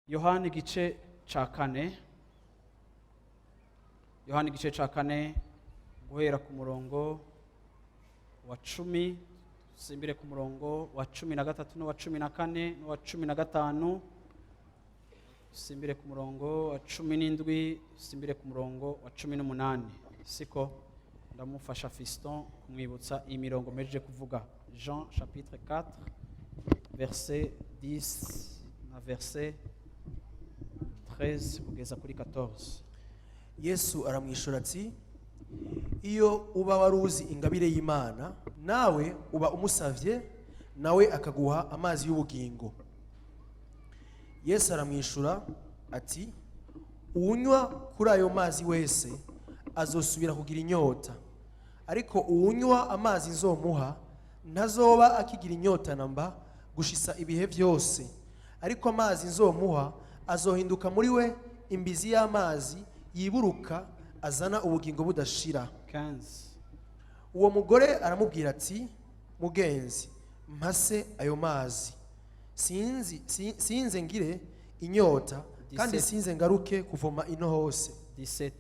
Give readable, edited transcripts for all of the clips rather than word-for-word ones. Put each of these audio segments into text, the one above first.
Yohana igice ca kane guhera ku murongo wa 10 simbire ku murongo wa 13 no wa 14 no wa 15 simbire ku murongo wa 17 simbire ku murongo wa 18 siko ndamufasha Fiston kumwibutsa imirongo meje kuvuga. Jean chapitre 4 verset 10 na verset 13 kugeza kuri 14. Yesu aramwishura ati, iyo uba waruzi ingabire y'Imana nawe uba umusavye nawe akaguha amazi y'ubugingo. Yesu aramwishura ati, unywa kuri ayo mazi wese azosubira kugira inyota, ariko unywa amazi nzomuha ntazoba akigira inyota namba gushisa ibihe byose, ariko amazi nzomuha azohinduka muri we imbizi y'amazi yiburuka azana ubugingo budashira. 15. Uwo mugore aramubwira ati, mugenzi mpase ayo mazi, sinze ngire inyota kandi sinze ngaruke kuvoma ino hose. 17.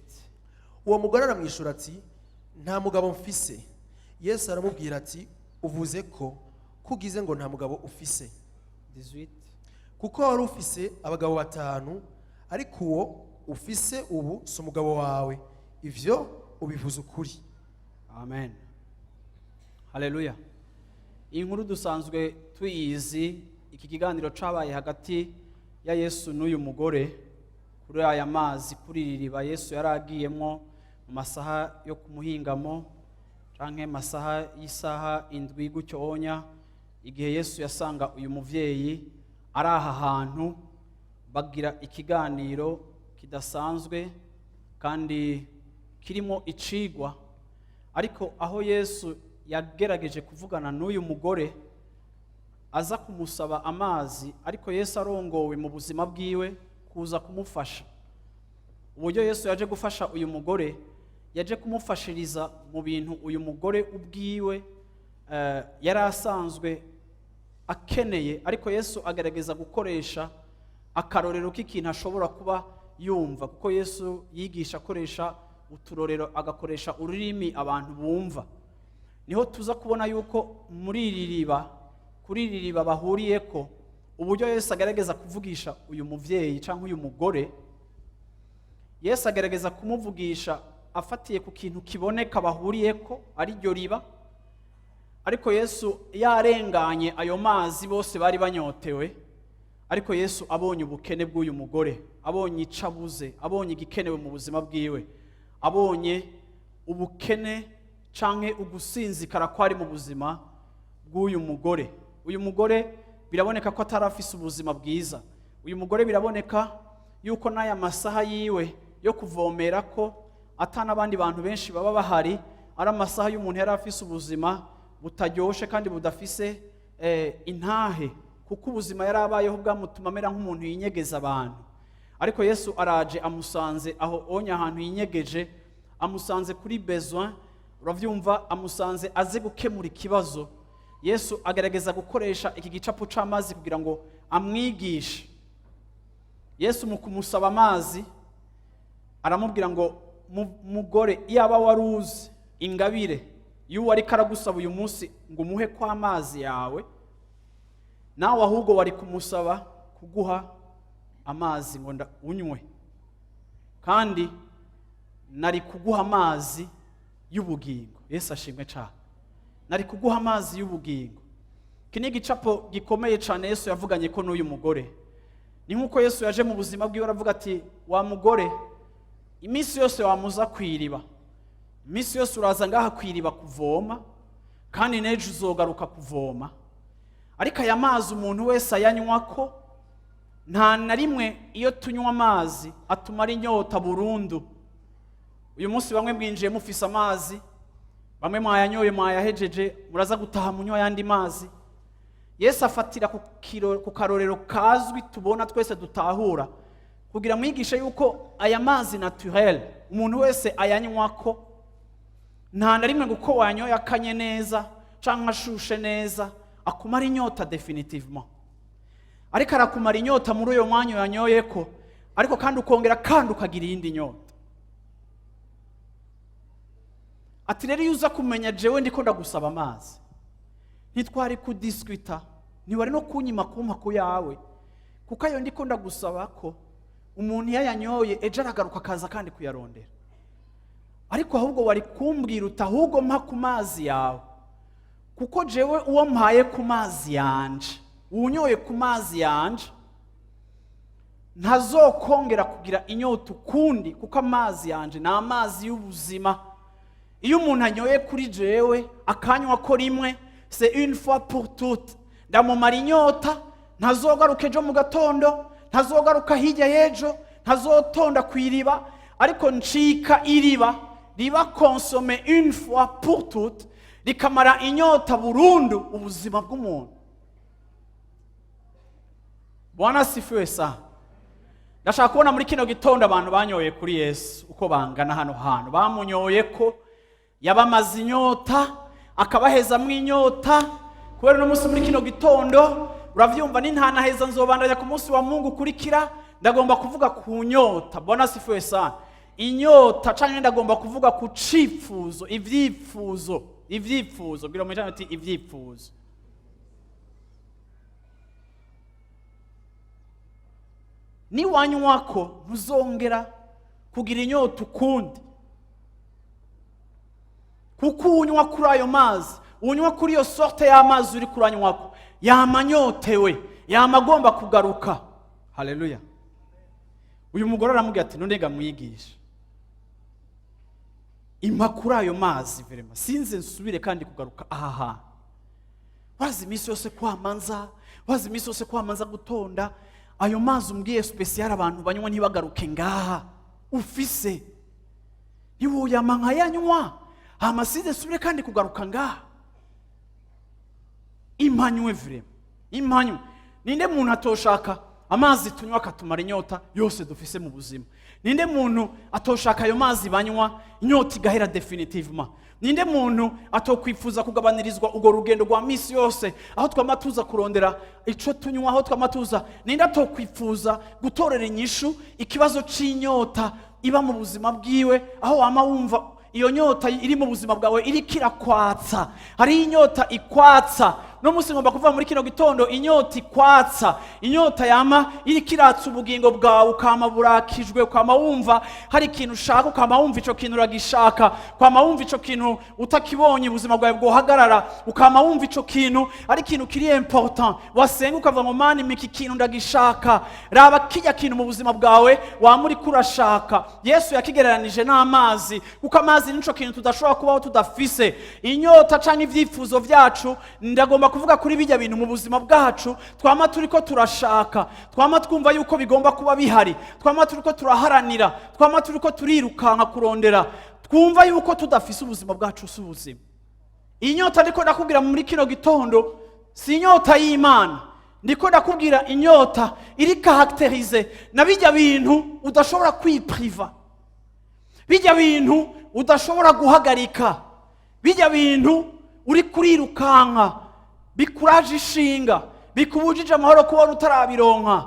Uwo mugore aramwishura ati, nta mugabo mfise. Yesu aramubwira ati, uvuze ko kugize ngo nta mugabo ufise. 18. Kuko wari ufise abagabo 5, ariko uwo ufise ubu si umugabo wawe, ivyo ubivuze ukuri. Amen. Haleluya. Inkuru dusanzwe tuyizi, iki kiganiro cabaye hagati ya Yesu n'uyu mugore kuri aya mazi, kuri ririba Yesu yaragiyemo mu masaha yo kumuhingamo canke masaha y'isaha 7 gutyo onya, igihe Yesu yasanga uyu muvyeyi ari aha hantu bagira ikiganiro kidasanzwe kandi kirimo icigwa. Ariko aho Yesu yagerageje kuvugana n'uyu mugore aza kumusaba amazi, ariko Yesu arongowe mu buzima bwiwe kuza kumufasha. Uburyo Yesu yaje gufasha uyu mugore, yaje kumufashiriza mu bintu uyu mugore ubwiwe yari asanzwe akeneye, ariko Yesu agerageza gukoresha akarorero k'ikintu ashobora kuba yumva, kuko Yesu yigisha akoresha uturorero, agakoresha ururimi abantu bumva. Niho tuza kubona yuko muri iri riba, kuri iri riba bahuriyeko, uburyo Yesu agerageza kuvugisha uyu muvyeyi canke uyu mugore, Yesu agerageza kumuvugisha afatiye ku kintu kiboneka bahuriyeko ari ryo riba. Ariko Yesu yarenganye ayo mazi, bose bari banyotewe, ariko Yesu abonye ubukene bw'uyu mugore, abonye icabuze, abonye igikenewe mu buzima bwiwe, abonye ubukene canke ugusinzikara kwari mu buzima bw'uyu mugore. Uyu mugore biraboneka ko atarafise ubuzima bwiza. Uyu mugore biraboneka yuko n'aya masaha yiwe yo kuvomera ko atana abandi bantu benshi baba bahari, ari amasaha y'umuntu yari afise ubuzima butaryoshe kandi budafise intahe, kuko ubuzima yari abayeho bwamutuma amera nk'umuntu yinyegeza abantu. Ariko Yesu araje amusanze aho onya ahantu yinyegeje, amusanze kuri besoin, uravyumva, amusanze aze gukemura ikibazo. Yesu agerageza gukoresha iki gicapo c'amazi kugira ngo amwigishe. Yesu mu kumusaba amazi aramubwira ngo, mugore iyaba waruzi ingabire y'uwo ariko aragusaba uyu munsi ngo umuhe kwa amazi yawe, nawe ahubwo wari kumusaba kuguha amazi ngo unywe, kandi nari kuguha amazi y'ubugingo. Yesu ashimwe cyane. Nari kuguha amazi y'ubugingo. Iki ni igicapo gikomeye cyane Yesu yavuganye ko n'uyu mugore. Ni nk'uko Yesu yaje mu buzima bwiwe aravuga ati, wa mugore, iminsi yose wamuza kwiriba, iminsi yose uraza ngaha kwiriba kuvoma, kandi n'ejo uzogaruka kuvoma, ariko aya mazi umuntu wese ayanywako nta na rimwe iyo tunywa amazi atumara inyota burundu. Uyu munsi bamwe mwinjiye mufise amazi, bamwe mwayanyoye mwayahejeje, muraza gutaha munywa yandi mazi. Yesu afatira ku karorero kazwi tubona twese dutahura kugira mwigishe yuko aya mazi naturel umuntu wese ayanywako nta na rimwe guko wanyoye akanye neza canke ashushe neza akumara inyota definitivement, ariko arakumara inyota muri uyo mwanya yanyoyeko, ariko kandi ukongera kandi ukagira iyindi nyota. Ati rero yuza kumenya jewe ndiko ndagusaba amazi, ntitwari kudiskuta, ntiwari no kunyima kumpa ku yawe, kuko ayo ndiko ndagusaba ko umuntu yayanyoye ejo aragaruka akaza kandi kuyarondera, ariko ahubwo wari kumbwira uti ahubwo mpa ku mazi yawe, kuko jewe uwo mpaye ku mazi yanje, unyoye ku mazi yanje ntazokongera kugira inyota ukundi, kuko amazi yanje ni amazi y'ubuzima. Iyo umuntu anyoye kuri jewe akanywa ko rimwe, c'est une fois pour toutes, ndamumara inyota, ntazogaruka ejo mu gatondo, ntazogaruka hirya y'ejo, ntazotonda kw'iriba, ariko ncika iriba riba consommé une fois pour toutes, rikamara inyota burundu ubuzima bw'umuntu. Bwana asifiwe sana. Ndashaka kubona muri kino gitondo abantu banyoye kuri Yesu uko bangana hano hantu, bamunyoye ko yabamaze inyota akabahezamwo inyota, kubera no munsi muri kino gitondo uravyumva ni ntana heza nzobandanya ku munsi wa Mungu kurikira, ndagomba kuvuga ku nyota. Bwana asifiwe sana. Inyota canke ndagomba kuvuga ku cifuzo, ivyifuzo bwira mwijana ati ivyifuzo. Ni wanywako ntuzongera kugira inyota ukundi, kuko unywa kuri ayo mazi, unywa kuri iyo sorte y'amazi uri kuranywako, yamanyotewe, yamagomba kugaruka. Haleluya. Uyu mugore aramubwira ati none mwigisha, impa kuri ayo mazi verema sinze nsubire kandi kugaruka aha. Wazi imisi yose kwamanza, gutonda ayo mazi umbwiye special abantu banywa ntibagaruke ngaha ufise, ntiwoyama nkayanywa hama sinze nsubire kandi kugaruka ngaha. Impanywe verema, impanywe. Ninde muntu atoshaka amazi tunywa akatumara inyota yose dufise mu buzima? Ninde muntu atoshaka ayo mazi banywa inyota igahera definitivement? Ninde muntu atokwifuza kugabanirizwa ugo rugendo rwa misi yose aho twamatuza kurondera ico tunywa, aho twamatuza? Ninde atokwifuza gutorera inyishu ikibazo c'inyota iba mu buzima bwiwe, aho wama wumva iyo nyota iri mu buzima bwawe iri kirakwatsa? Hari inyota ikwatsa. No musi ngomba kuva muri kino gitondo inyota ikwatsa, inyota yama iri kiratsa ubugingo bwawe, ukama burakijwe, ukama wumva hari ikintu ushaka, ukama wumva ico kintu uragishaka, ukama wumva ico kintu utakibonye ubuzima bwawe bwohagarara, ukama wumva ico kintu ari ikintu kiri important, wasenga ukavuga ngo mani miki kintu ndagishaka. Raba kijya kintu mu buzima bwawe wamuri kurashaka. Yesu yakigereranije n'amazi, kuko amazi nico kintu tudashobora kubaho tudafise. Inyota canke ivyifuzo vyacu ndagomba kuvuga kuri bijya bintu mu buzima bwacu twama turiko turashaka, twama twumva yuko bigomba kuba bihari, twama turiko turaharanira, twama turiko turirukanka kurondera, twumva yuko tudafise ubuzima bwacu s'ubuzima. Inyota ndiko ndakubwira muri kino gitondo si inyota y'Imana, ndiko ndakubwira inyota iri caracterize na bijya bintu udashobora kwipriva, bijya bintu udashobora guhagarika, bijya bintu uri kurirukanka bikuraje ishinga, bikubujije amahoro kubona utarabironka,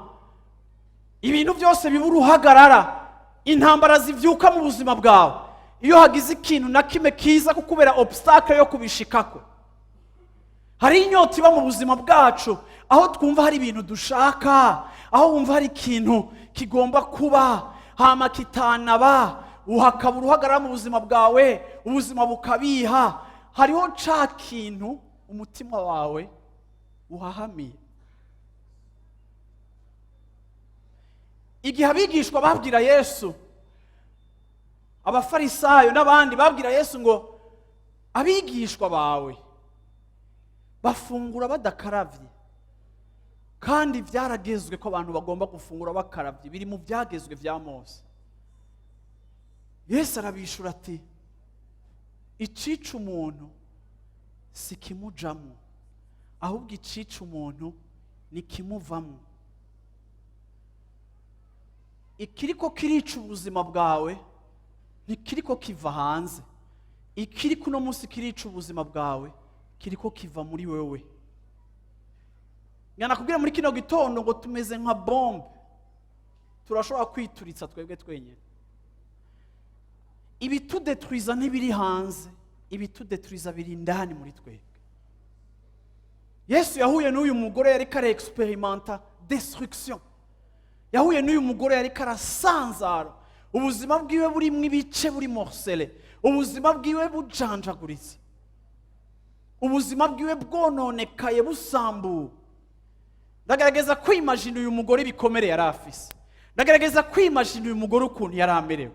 ibintu byose bibura uhagarara, intambara zivyuka mu buzima bwawe iyo hagize ikintu na kimwe kiza kukubera obstacle yo kubishikako. Hari inyota iba mu buzima bwacu aho twumva hari ibintu dushaka, aho wumva hari ikintu kigomba kuba hama kitanaba, uhakabura uhagarara mu buzima bwawe, ubuzima bukabiha. Hariho ca kintu umutima wawe uhahamiye. Igihe abigishwa babwira Yesu, abafarisayo n'abandi babwira Yesu ngo abigishwa bawe bafungura badakaravye, kandi byaragezwe ko abantu bagomba gufungura bakaravye, biri mu byagezwe vya Mose. Yesu arabishura ati icica umuntu si kimujamo, ahubwo icica umuntu ni kimuvamo. Ikiriko kirica ubuzima bwawe ntikiriko kiva hanze, ikiriko uno munsi kirica ubuzima bwawe kiriko kiva muri wewe. Ngana kubwira muri kino gitondo ngo tumeze nka bombe, turashobora kwituritsa twebwe twenyine. Ibitudetruiza ntibiri hanze, ibitudetruiza biri indani muri twebwe. Yesu yahuye n'uyu mugore yari kare experimenta destruction. Yahuye n'uyu mugore yari karasanzara, ubuzima bwiwe buri mwibice, buri morcele, ubuzima bwiwe bujanjaguritse, ubuzima bwiwe bwononekaye, busambu. Ndagerageza kwimagine uyu mugore bikomere yari afise, ndagerageza kwimagine uyu mugore ukuntu yari amerewe,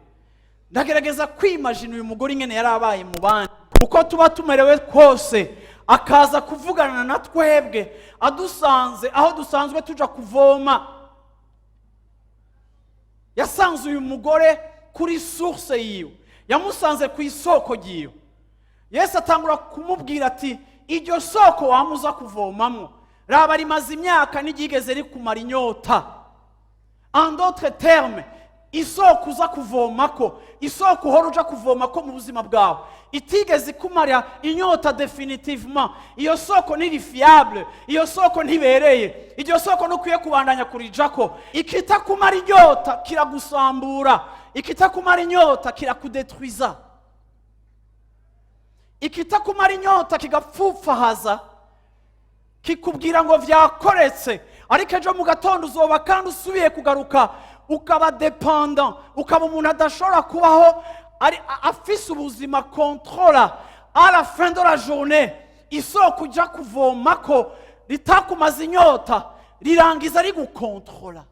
ndagerageza kwimagine uyu mugore ingene yari abaye mu bandi. Uko tuba tumerewe kose akaza kuvugana na twebwe adusanze aho dusanzwe tuja kuvoma. Yasanze uyu mugore kuri source yiwe, yamusanze ku isoko yiwe. Yesu atangura kumubwira ati iryo soko wamuza kuvomamwo raba rimaze imyaka nigigeze rikumara inyota. En d'autres termes, isoko uza kuvomako, isoko uhora uja kuvomako mu buzima bwawe itigeze ikumara inyota definitivement, iyo soko ntiri fiable, iyo soko ntibereye, iryo soko nukwiye kubandanya kurijako. Ikitakumara inyota kiragusambura, ikitakumara inyota kirakudetruiza, ikitakumara inyota kigapfupfahaza, kikubwira ngo vyakoretse, ariko ejo mu gatondo uzoba kandi usubiye kugaruka ukaba dependant, ukaba umuntu adashobora kubaho ari afise ubuzima controla. À la fin de la journée, isoko uja kuvomako ritakumaza inyota rirangiza rigukontrola.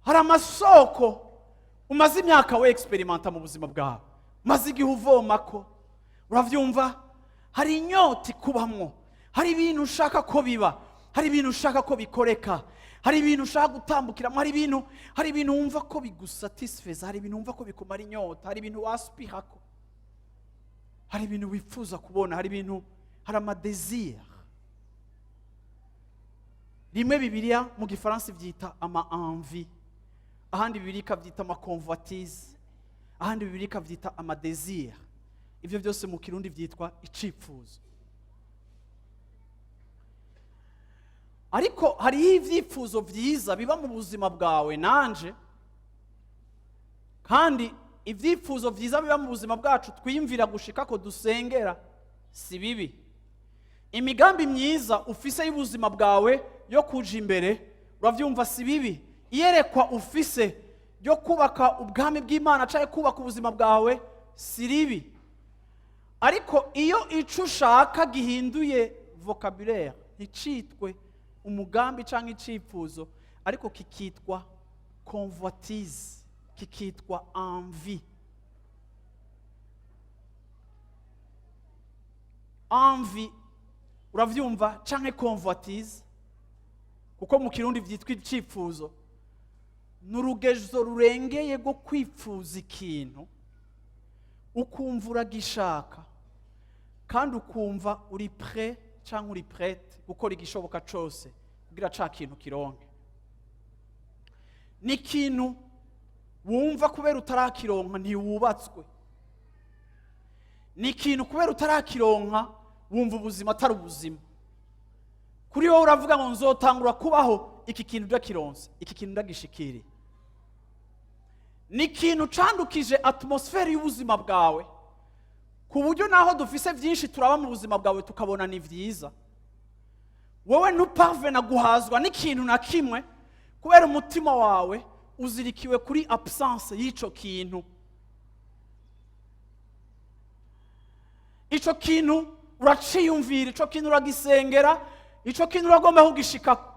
Hari amasoko umaze imyaka we experimenta mu buzima bwawe, maze igihe uvomako, uravyumva hari inyota ikubamwo, hari ibintu ushaka ko biba, hari ibintu ushaka ko bikoreka, hari ibintu ushaka gutambukiramo, hari ibintu wumva ko bigusatisfeza, hari ibintu wumva ko bikumara inyota, hari ibintu waspirako, hari ibintu wifuza kubona, hari amadésir. Rimwe Bibiliya mu Gifaransa byita ama envie, ahandi Bibiliya ikabyita ama convoitise, ahandi Bibiliya ikabyita ama désir. Ivyo byose mu Kirundi byitwa icipfuzo. Ariko hari ivyifuzo vyiza biba mu buzima bwawe nanje, kandi ivyifuzo vyiza biba mu buzima bwacu twiyumvira gushika ko dusengera si bibi. Imigambi myiza ufise y'ubuzima bwawe yo kuja imbere uravyumva si bibi. Iyerekwa ufise yo kubaka ubwami bw'Imana caye kubaka ubuzima bwawe si ribi. Ariko iyo ico ushaka gihinduye vocabulaire, nticitwe umugambi canke icifuzo, ariko kikitwa convoitise, kikitwa envie. Envie uravyumva canke convoitise, kuko mu Kirundi vyitwa icifuzo, n'urugezo rurengeye go kwifuza ikintu ukumva uragishaka, kandi ukumva uri prêt canke uri prête gukora igishoboka cose kugira ca kintu kironke. Ni kintu wumva kubera utarakironka ntiwubatswe, ni kintu kubera utarakironka wumva ubuzima atari ubuzima. Kuri wowe uravuga ngo nzotangura kubaho iki kintu ndakironse, iki kintu ndagishikiriye. Ni kintu candukije atmosfere y'ubuzima bwawe, ku buryo naho dufise vyinshi turaba mu buzima bwawe tukabona ni vyiza, wowe ntuparvena guhazwa n'ikintu na kimwe kubera umutima wawe uzirikiwe kuri absence y'ico kintu. Ico kintu uraciyumvira, ico kintu uragisengera, ico kintu uragomba kugishikako.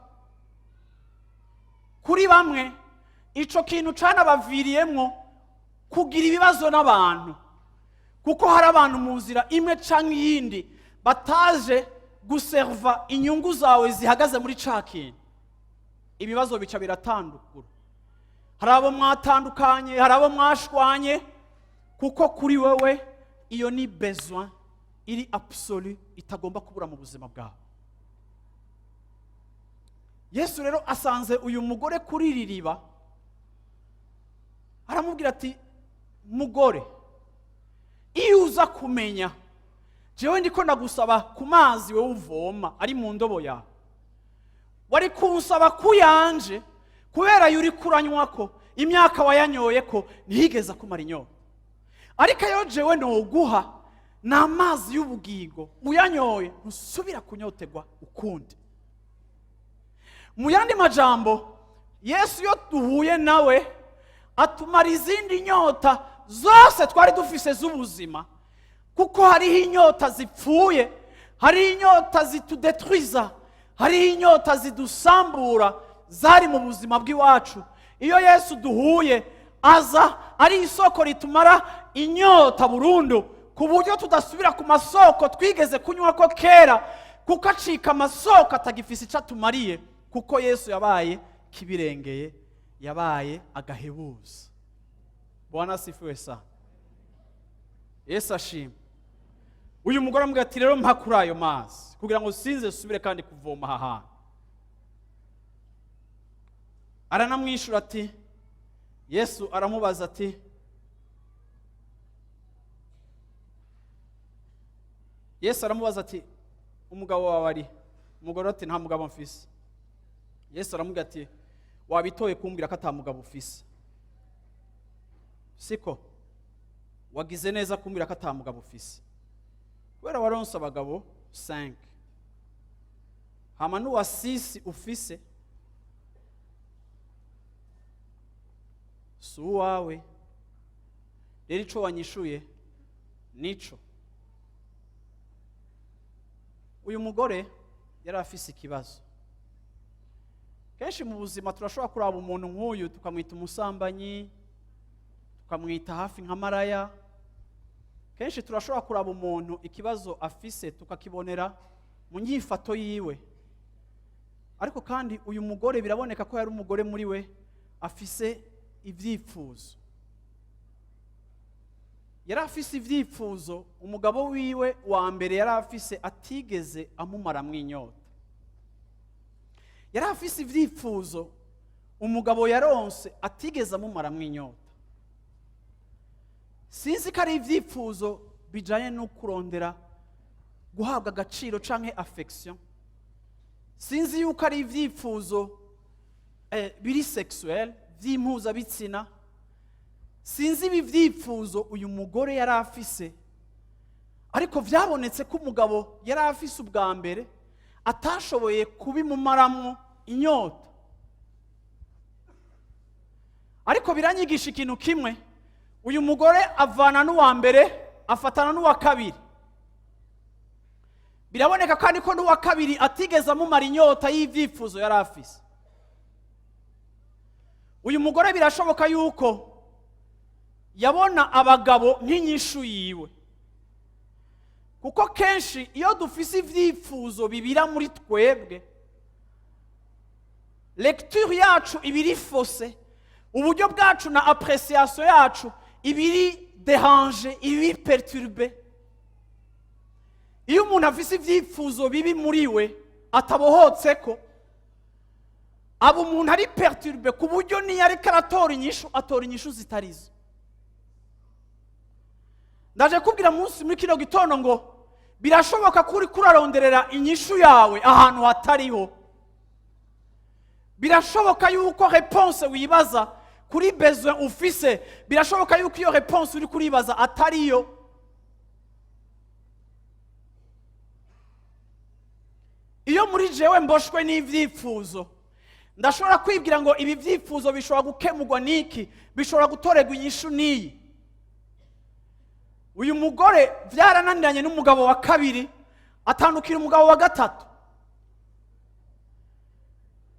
Kuri bamwe ico kintu canabaviriyemwo kugira ibibazo n'abantu, kuko hari abantu mu nzira imwe canke iyindi bataje guserva inyungu zawe zihagaze muri ca kintu, ibibazo bica biratandukura. Hari abo mwatandukanye, hari abo mwashwanye, kuko kuri wewe iyo ni besoin iri absolu itagomba kubura mu buzima bwawe. Yesu rero asanze uyu mugore kuri iri riba, aramubwira ati, mugore, iyo uza kumenya jewe ndiko ndagusaba ku mazi wowe uvoma ari mu ndobo yawe, wari kunsaba kuyanje kubera yuri kuranywako imyaka wayanyoyeko ntihigeze kumara inyota. Ariko iyo jewe noguha n'amazi y'ubugingo, uyanyoye ntusubira kunyotegwa ukundi. Mu yandi majambo, Yesu iyo duhuye nawe atumara izindi nyota zose twari dufise z'ubuzima, kuko hariho inyota zipfuye, hariho inyota zitudetruiza, hariho inyota zidusambura zari mu buzima bw'iwacu. Iyo Yesu duhuye aza ari isoko ritumara inyota burundu, ku buryo tudasubira ku masoko twigeze kunywa ko kera, kuko acika amasoko atagifise icyo atumariye, kuko Yesu yabaye kibirengeye, yabaye agahebuza. Bwana asifiwe sana. Yesu ashimwe. Uyu mugore amubwira ati, rero mpa kuri ayo mazi kugira ngo sinze subire kandi kuvoma aha hantu. Aranamwishura ati, Yesu aramubaza ati, umugabo wawe ari? Umugore ati, nta mugabo mfise. Yesu aramubwira ati, wabitoye kumbwira ko ata mugabo ufise, siko? Wagize neza kumbwira ko ata mugabo ufise, kubera waronse abagabo 5, hama n'uwa 6 ufise si uwawe. Rero ico wanyishuye nico. Uyu mugore yari afise ikibazo. Kenshi mu buzima turashobora kuraba umuntu nk'uyu tukamwita umusambanyi, tukamwita hafi nka maraya. Kenshi turashobora kuraba umuntu ikibazo afise tukakibonera mu nyifato yiwe. Ariko kandi uyu mugore biraboneka ko yari umugore muri we afise ivyifuzo. Yari afise ivyifuzo umugabo wiwe wa mbere yari afise atigeze amumara mwinyota. Yari afise ivyifuzo umugabo yaronse atigeze amumara mwinyota. Sinzi ko ari ivyifuzo bijanye no kurondera guhabwa agaciro canke affection. Sinzi yuko ari ivyifuzo biri sexuel, vy'impuza bitsina. Sinzi ibi vyifuzo uyu mugore yari afise, ariko vyabonetse ko umugabo yari afise ubwa mbere atashoboye kubimumaramwo inyota. Ariko biranyigisha ikintu kimwe, uyu mugore avana n'uwa mbere afatana n'uwa kabiri. Biraboneka kandi ko n'uwa kabiri atigeze amumara inyota y'ivyifuzo yari afise. Uyu mugore birashoboka yuko yabona abagabo nk'inyishu yiwe, kuko kenshi iyo dufise ivyifuzo bibira muri twebwe, lecture yacu ibiri fausse, uburyo bwacu na appréciation yacu ibiri déranger, ibiri perturber. Iyo umuntu afise ivyifuzo bibi muri we atabohotseko, abo umuntu ari perturber ku buryo niyo ariko aratora inyishu zitarizo. Ndaje kubwira munsi muri kino gitondo ngo birashoboka kuri kuraronderera inyishu yawe ahantu hatariho. Birashoboka yuko réponse wibaza kuri besoin ufise, birashoboka yuko iyo réponse uri kuribaza atariyo. Iyo muri jewe mboshwe n'ivyifuzo, ndashobora kwibwira ngo ibi vyifuzo bishobora gukemurwa niki, bishobora gutorerwa inyishu niyi. Uyu mugore vyarananiranye n'umugabo wa kabiri, atandukira umugabo wa gatatu.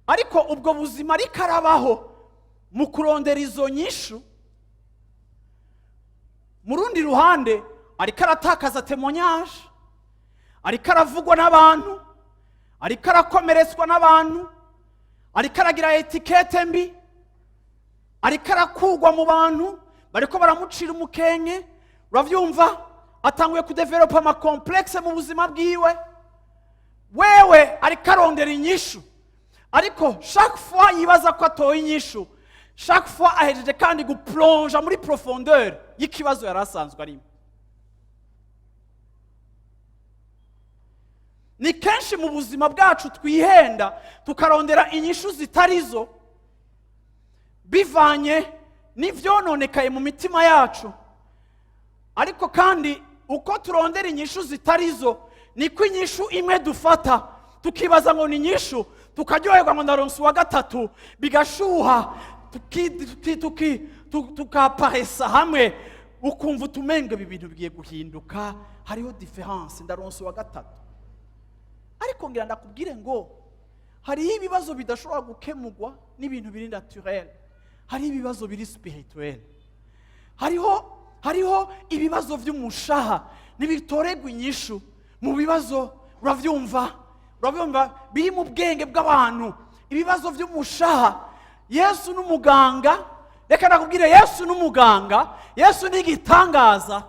Ariko ubwo buzima ariko arabaho mu kurondera izo nyishu, mu rundi ruhande ariko aratakaza témoignage, ariko aravugwa n'abantu, ariko arakomeretswa n'abantu, ariko aragira etikete mbi, ariko arakugwa mu bantu bariko baramucira umukenke. Uravyumva, atanguye kudevelopa amakomplexe mu buzima bwiwe. Wewe ariko arondera inyishu, ariko chaque fois yibaza ko atoye inyishu, chaque fois ahejeje kandi guplonja muri profondeur y'ikibazo yari asanzwe arimo. Ni kenshi mu buzima bwacu twihenda tukarondera inyishu zitarizo bivanye n'ivyononekaye mu mitima yacu, ariko kandi uko turondera inyishu zitarizo niko inyishu imwe dufata tukibaza ngo ni inyishu, tukaryoherwa ngo ndaronse uwa gatatu, bigashuha tukaparesa hamwe, ukumva utumenga ibi bintu bigiye guhinduka, hariho difference, ndaronse uwa gatatu. Ariko ngira ndakubwire ngo hariho ibibazo bidashobora gukemurwa n'ibintu biri naturel, hariho ibibazo biri spirituel, hariho ibibazo vy'umushaha nibitoregwa inyishu mu bibazo. Uravyumva biri mu bwenge bw'abantu, ibibazo vy'umushaha. Yesu n'umuganga, reka nakubwire, Yesu n'umuganga, Yesu n'igitangaza.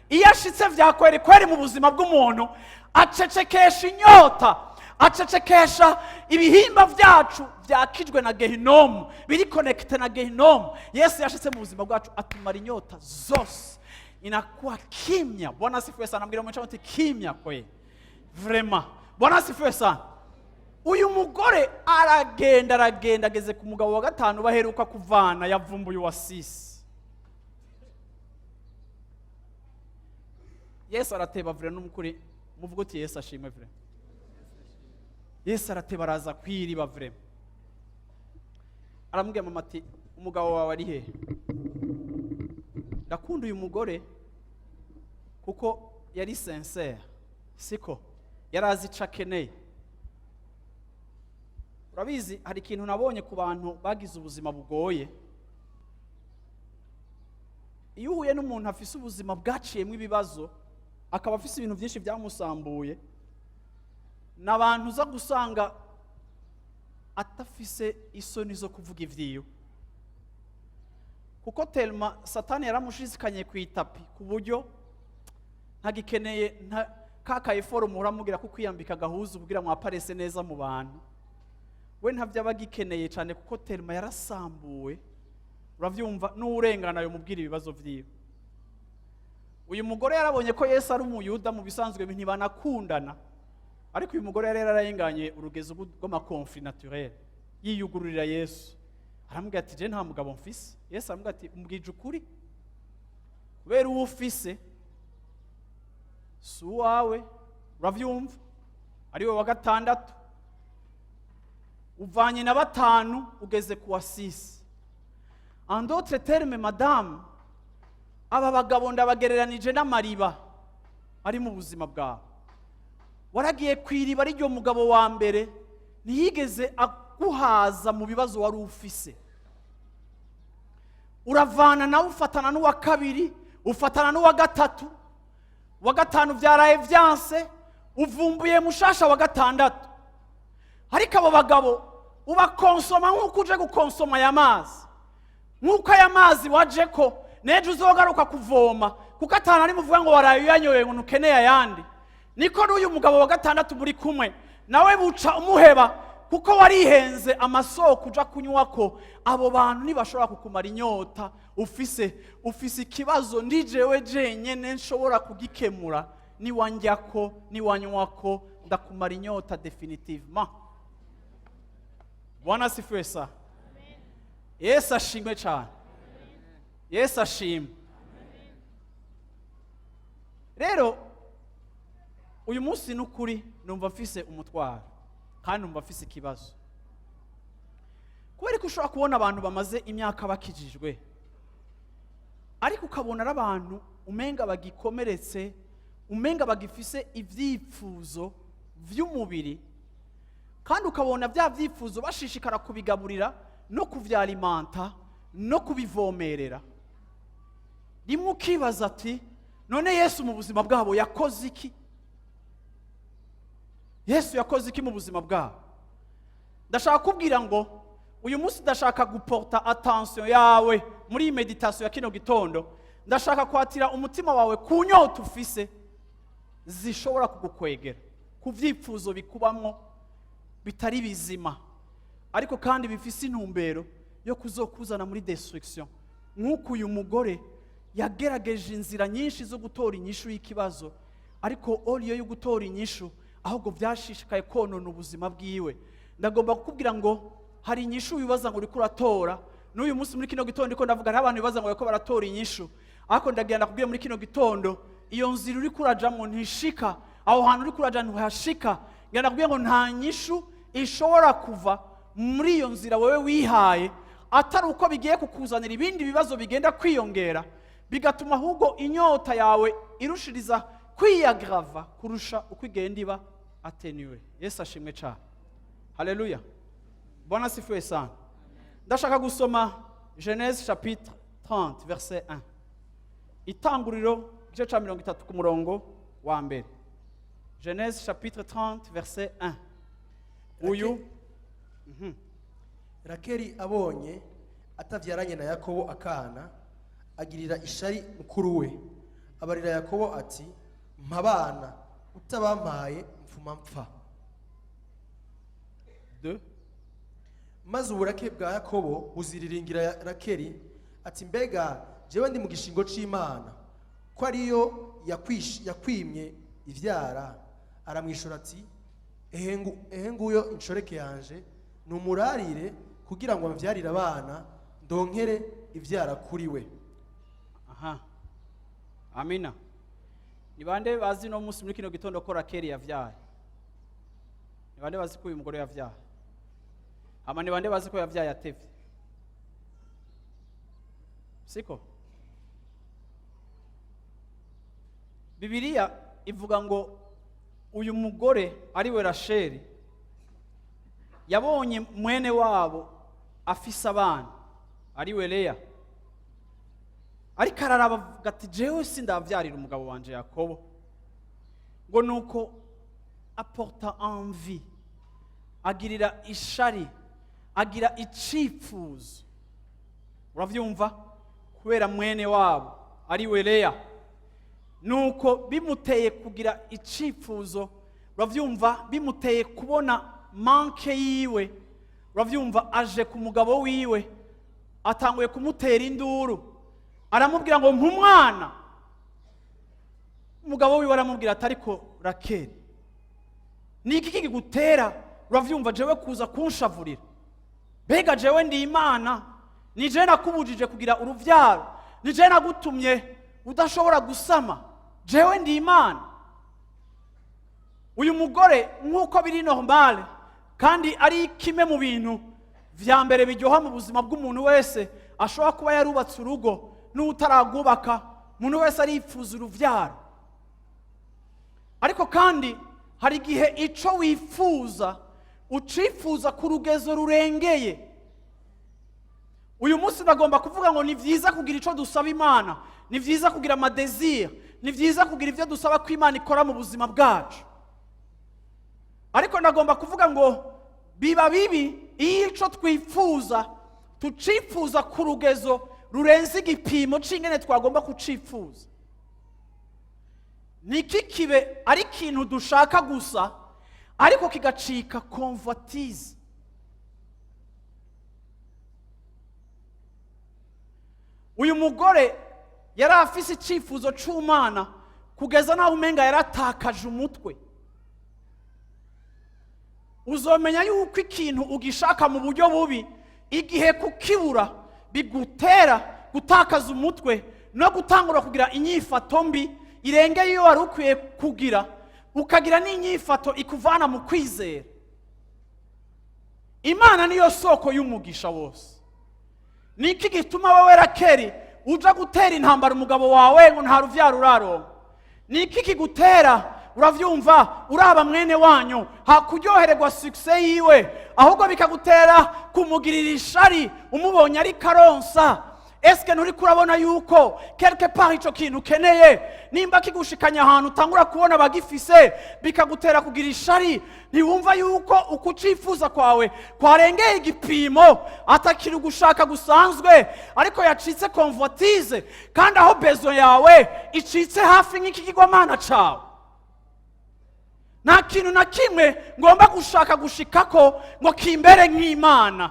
Iyo ashitse vyakwerekwere mu buzima bw'umuntu, acecekesha inyota, acecekesha ibihimba vyacu vyakijwe na gehinomu, biri connecte na gehinomu. Yesu yashitse mu buzima bwacu atumara inyota zose, inakuwa kimya. Bwana asifiwe sana. Mbwira mwencha muti kimya kwe. Vraiment. Bwana asifiwe sana. Uyu mugore aragenda ageze ku mugabo wa gatanu baheruka kuvana, yavumbuye uwa 6. Yesu arateba vure n'umukuri, muvuga uti Yesu ashimwe vure. Yesu arateba araza kwiriba vure. Aramubwira mama ati umugabo wawe ari he? Ndakunda uyu mugore kuko yari sincere, siko yarazi ico akeneye. Urabizi, hari ikintu nabonye ku bantu bagize ubuzima bugoye. Iyo uhuye n'umuntu afise ubuzima bwaciyemwo ibibazo, akaba afise ibintu byinshi byamusambuye, n'abantu uza gusanga atafise isoni zo kuvuga ivyiwe, kuko telma satani yaramushizikanye ku itapi ku buryo ntagikeneye kakayeforo muramubwira ko kwiyambika gahuzu kugira ngo aparese neza mu bantu. We ntavyo abagikeneye cyane kuko telma yarasambuwe. Uravyumva, n'urengana yo mubwira ibibazo vyiwe. Uyu mugore yarabonye ko Yesu ari umuyuda, mu bisanzwe ntibanakundana, ariko uyu mugore yari yararenganye urugezo rw'amakonflit naturel, yiyugururira Yesu. Aramubwira ati je nta mugabo mfise. Yesu aramubwira ati umbwije ukuri, kubera uwo ufise si uwawe. Uravyumva, ari we wa gatandatu, uvanye na batanu ugeze ku wa 6. En d'autres termes, madame, aba bagabo ndabagereranije n'amariba ari mu buzima bwawe. Waragiye kwiriba ari ryo mugabo wa mbere ntiyigeze aguhaza mu bibazo wari ufise. Uravana nawe ufatana n'uwa kabiri, ufatana n'uwa gatatu, wa gatanu vyaraye vyanse, uvumbuye mushasha wa gatandatu. Ariko abo bagabo ubakonsoma nk'uko uje gukonsoma aya mazi, nk'uko aya mazi waje ko nejo uzogaruka kuvoma, kuko atana ari muvuga ngo waraye uyanyoye ngo ntukeneye ayandi. Niko n'uyu mugabo wa gatandatu muri kumwe nawe buca umuheba, kuko warihenze amasoko uja kunywako. Abo bantu ntibashobora kukumara inyota ufise ikibazo ndijewe jenyene nshobora kugikemura, niwanjyako niwanywako ndakumara inyota definitivement. Bwana asifiwe sana. Yesu ashimwe cyane. Yesu ashimwe. Rero uyu munsi n'ukuri numva mfise umutwaro kandi numva mfise ikibazo, kubera ko ushobora kubona abantu bamaze imyaka bakijijwe, ariko ukabona abantu umenga bagikomeretse, umenga bagifise ivyifuzo vy'umubiri, kandi ukabona bya vyifuzo bashishikara kubigaburira no kuvyalimenta no kubivomerera. Rimwe ukibaza ati none Yesu mu buzima bwabo yakoze iki? Yesu yakoze iki mu buzima bwabo? Ndashaka kubwira ngo uyu munsi ndashaka guporta attention yawe muri iyi meditation ya kino gitondo. Ndashaka kwatira umutima wawe ku nyota ufise zishobora kugukwegera, ku vyifuzo bikubamwo bitari bizima, ariko kandi bifise intumbero yo kuzokuzana muri destruction. Nk'uko uyu mugore yagerageje inzira nyinshi zo gutora inyishu y'ikibazo, ariko oliyo yo gutora inyishu ahubwo byashishikaye konona ubuzima bwiwe. Ndagomba kukubwira ngo hari inyishu wibaza ngo uriko uratora. N'uyu munsi muri kino gitondo ndiko ndavuga hari abantu bibaza ngo bariko baratora inyishu, ariko ndagenda kubwira muri kino gitondo iyo nzira uriko urajamwo ntishika, aho hantu uriko uraja ntihashika. Ngenda kubwira ngo nta nyishu ishobora kuva muri iyo nzira wewe wihaye, atari uko bigiye kukuzanira ibindi bibazo bigenda kwiyongera, bigatuma ahubwo inyota yawe irushiriza kwiyagrava kurusha uko igenda iba ateniwe. Yesu ashimwe cyane. Haleluya. Bwana sifiwe sana. Ndashaka gusoma Genèse chapitre 30 verset 1. Itanguriro igice cya 30 ku murongo wa mbere. Genèse chapitre 30 verset 1. Uyu Rakeli abonye atavyaranye na Yakobo akana, agirira ishari mukuru we, abarira Yakobo ati, mpabana utabampaye mfuma mpfa. 2. Maze uburake bwa Yakobo buziriringira Rakeli ati, mbega jewe ndi mu gishingo c'Imana ko ariyo yakwimye ivyara? Aramwishura ati, ehe nguyo inshoreke yanje, numurarire kugira ngo amvyarire abana ndonkere ivyara kuri we. Aha. Amina. Ni bande bazi no munsi muri kino gitondo ko Rakeli yavyaye? Ni bande bazi ko uyu mugore yavyaye? Ama ni bande bazi ko yavyaye atevye? Siko? Bibiliya ivuga ngo uyu mugore ari we Rasheli yabonye mwene wabo afise abana ari we Leya, ariko araraba ati jewe sindavyarira umugabo wanje Yakobo, ngo nuko aporta envie, agirira ishari, agira icifuzo. Uravyumva? Kubera mwene wabo ari we Leya, nuko bimuteye kugira icifuzo. Uravyumva? Bimuteye kubona manke yiwe. Uravyumva? Aje ku mugabo wiwe, atanguye kumutera induru, aramubwira ngo mpumwana. Umugabo wiwe aramubwira ati, ariko Rakeli, niki kigutera? Uravyumva? Jewe kuza kunshavurira? Bega jewe ndi Imana? Ni je nakubujije kugira uruvyaro? Ni je nagutumye udashobora gusama? Jewe ndi Imana? Uyu mugore nk'uko biri normal kandi ari kimwe mu bintu vya mbere biryoha mu buzima bw'umuntu wese, ashobora kuba yarubatse urugo n'utaragubaka, umuntu wese arifuza uruvyaro. Ariko kandi hari igihe ico wifuza ucifuza ku rugezo rurengeye. Uyu munsi ndagomba kuvuga ngo ni vyiza kugira ico dusaba Imana, ni vyiza kugira amadesir, ni vyiza kugira ivyo dusaba ko Imana ikora mu buzima bwacu. Ariko ndagomba kuvuga ngo biba bibi iyo ico twifuza tucifuza ku rugezo rurenze igipimo c'ingene twagomba kucifuza. Niki kibe ari ikintu dushaka gusa, ariko kigacika convoitise. Uyu mugore yari afise icifuzo c'Imana kugeza naho umenga yaratakaje umutwe. Uzomenya yuko ikintu ugishaka mu buryo bubi, igihe kukibura bigutera gutakaza umutwe no gutangura kugira inyifato mbi irengeye iyo wari ukwiye kugira, ukagira n'inyifato ikuvana mu kwizera. Imana niyo soko y'umugisha wose. Niki gituma wewe Rakeli uja gutera intambara umugabo wawe ngo nta ruvyaro uraronka? Niki kigutera uravyumva uraba mwene wanyu hakuryohererwa success yiwe, ahubwo bikagutera kumugirira ishari umubonye ari karonsa? eske nturi kurabona yuko quelque part ico kintu ukeneye nimba kigushikanya ahantu utangura kubona bagifise bikagutera kugira ishari, ntiwumva yuko ukucifuza kwawe kwarengeye igipimo, atakiri gushaka gusanzwe ariko yacitse convoitise, kandi aho besoin yawe icitse hafi nk'ikigirwamana cawe. Nta kintu na kimwe ngomba gushaka gushikako ngo kimbere nk'Imana.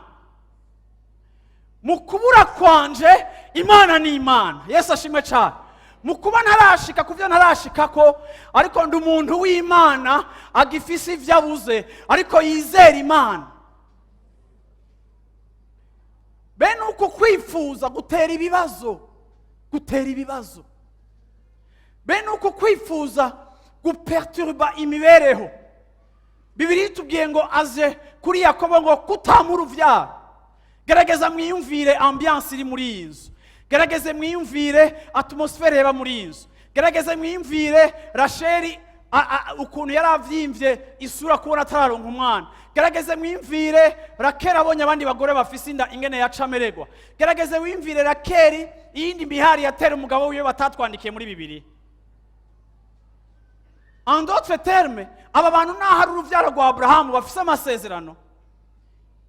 Mu kubura kwanje Imana ni Imana. Yesu ashimwe cyane. Mu kuba ntarashika kuvyo ntarashikako, ariko ndi umuntu w'Imana agifise ivyo abuze, ariko yizera Imana. Bene uko kwifuza gutera ibibazo. Bene uko kwifuza guperturba imibereho. Bibiliya itubwiye ngo aze kuri Yakobo ngo kutamura uvyara. Gerageza mwiyumvire ambiance iri muri iyi nzu. Gerageze mwiyumvire atmosfere yaba muri iyi nzu. Gerageze mwiyumvire Rasheli ukuntu yaravyimbye isura kubona atararonka umwana. Gerageze mwiyumvire Rakeli abonye abandi bagore bafise inda ingene yacamererwa. Gerageze mwiyumvire Rakeli iyindi mbihari yatera umugabo wiwe batatwandikiye muri Bibiliya. En d'autres termes, aba bantu nahari uruvyaro rwa Abrahamu bafise amasezerano.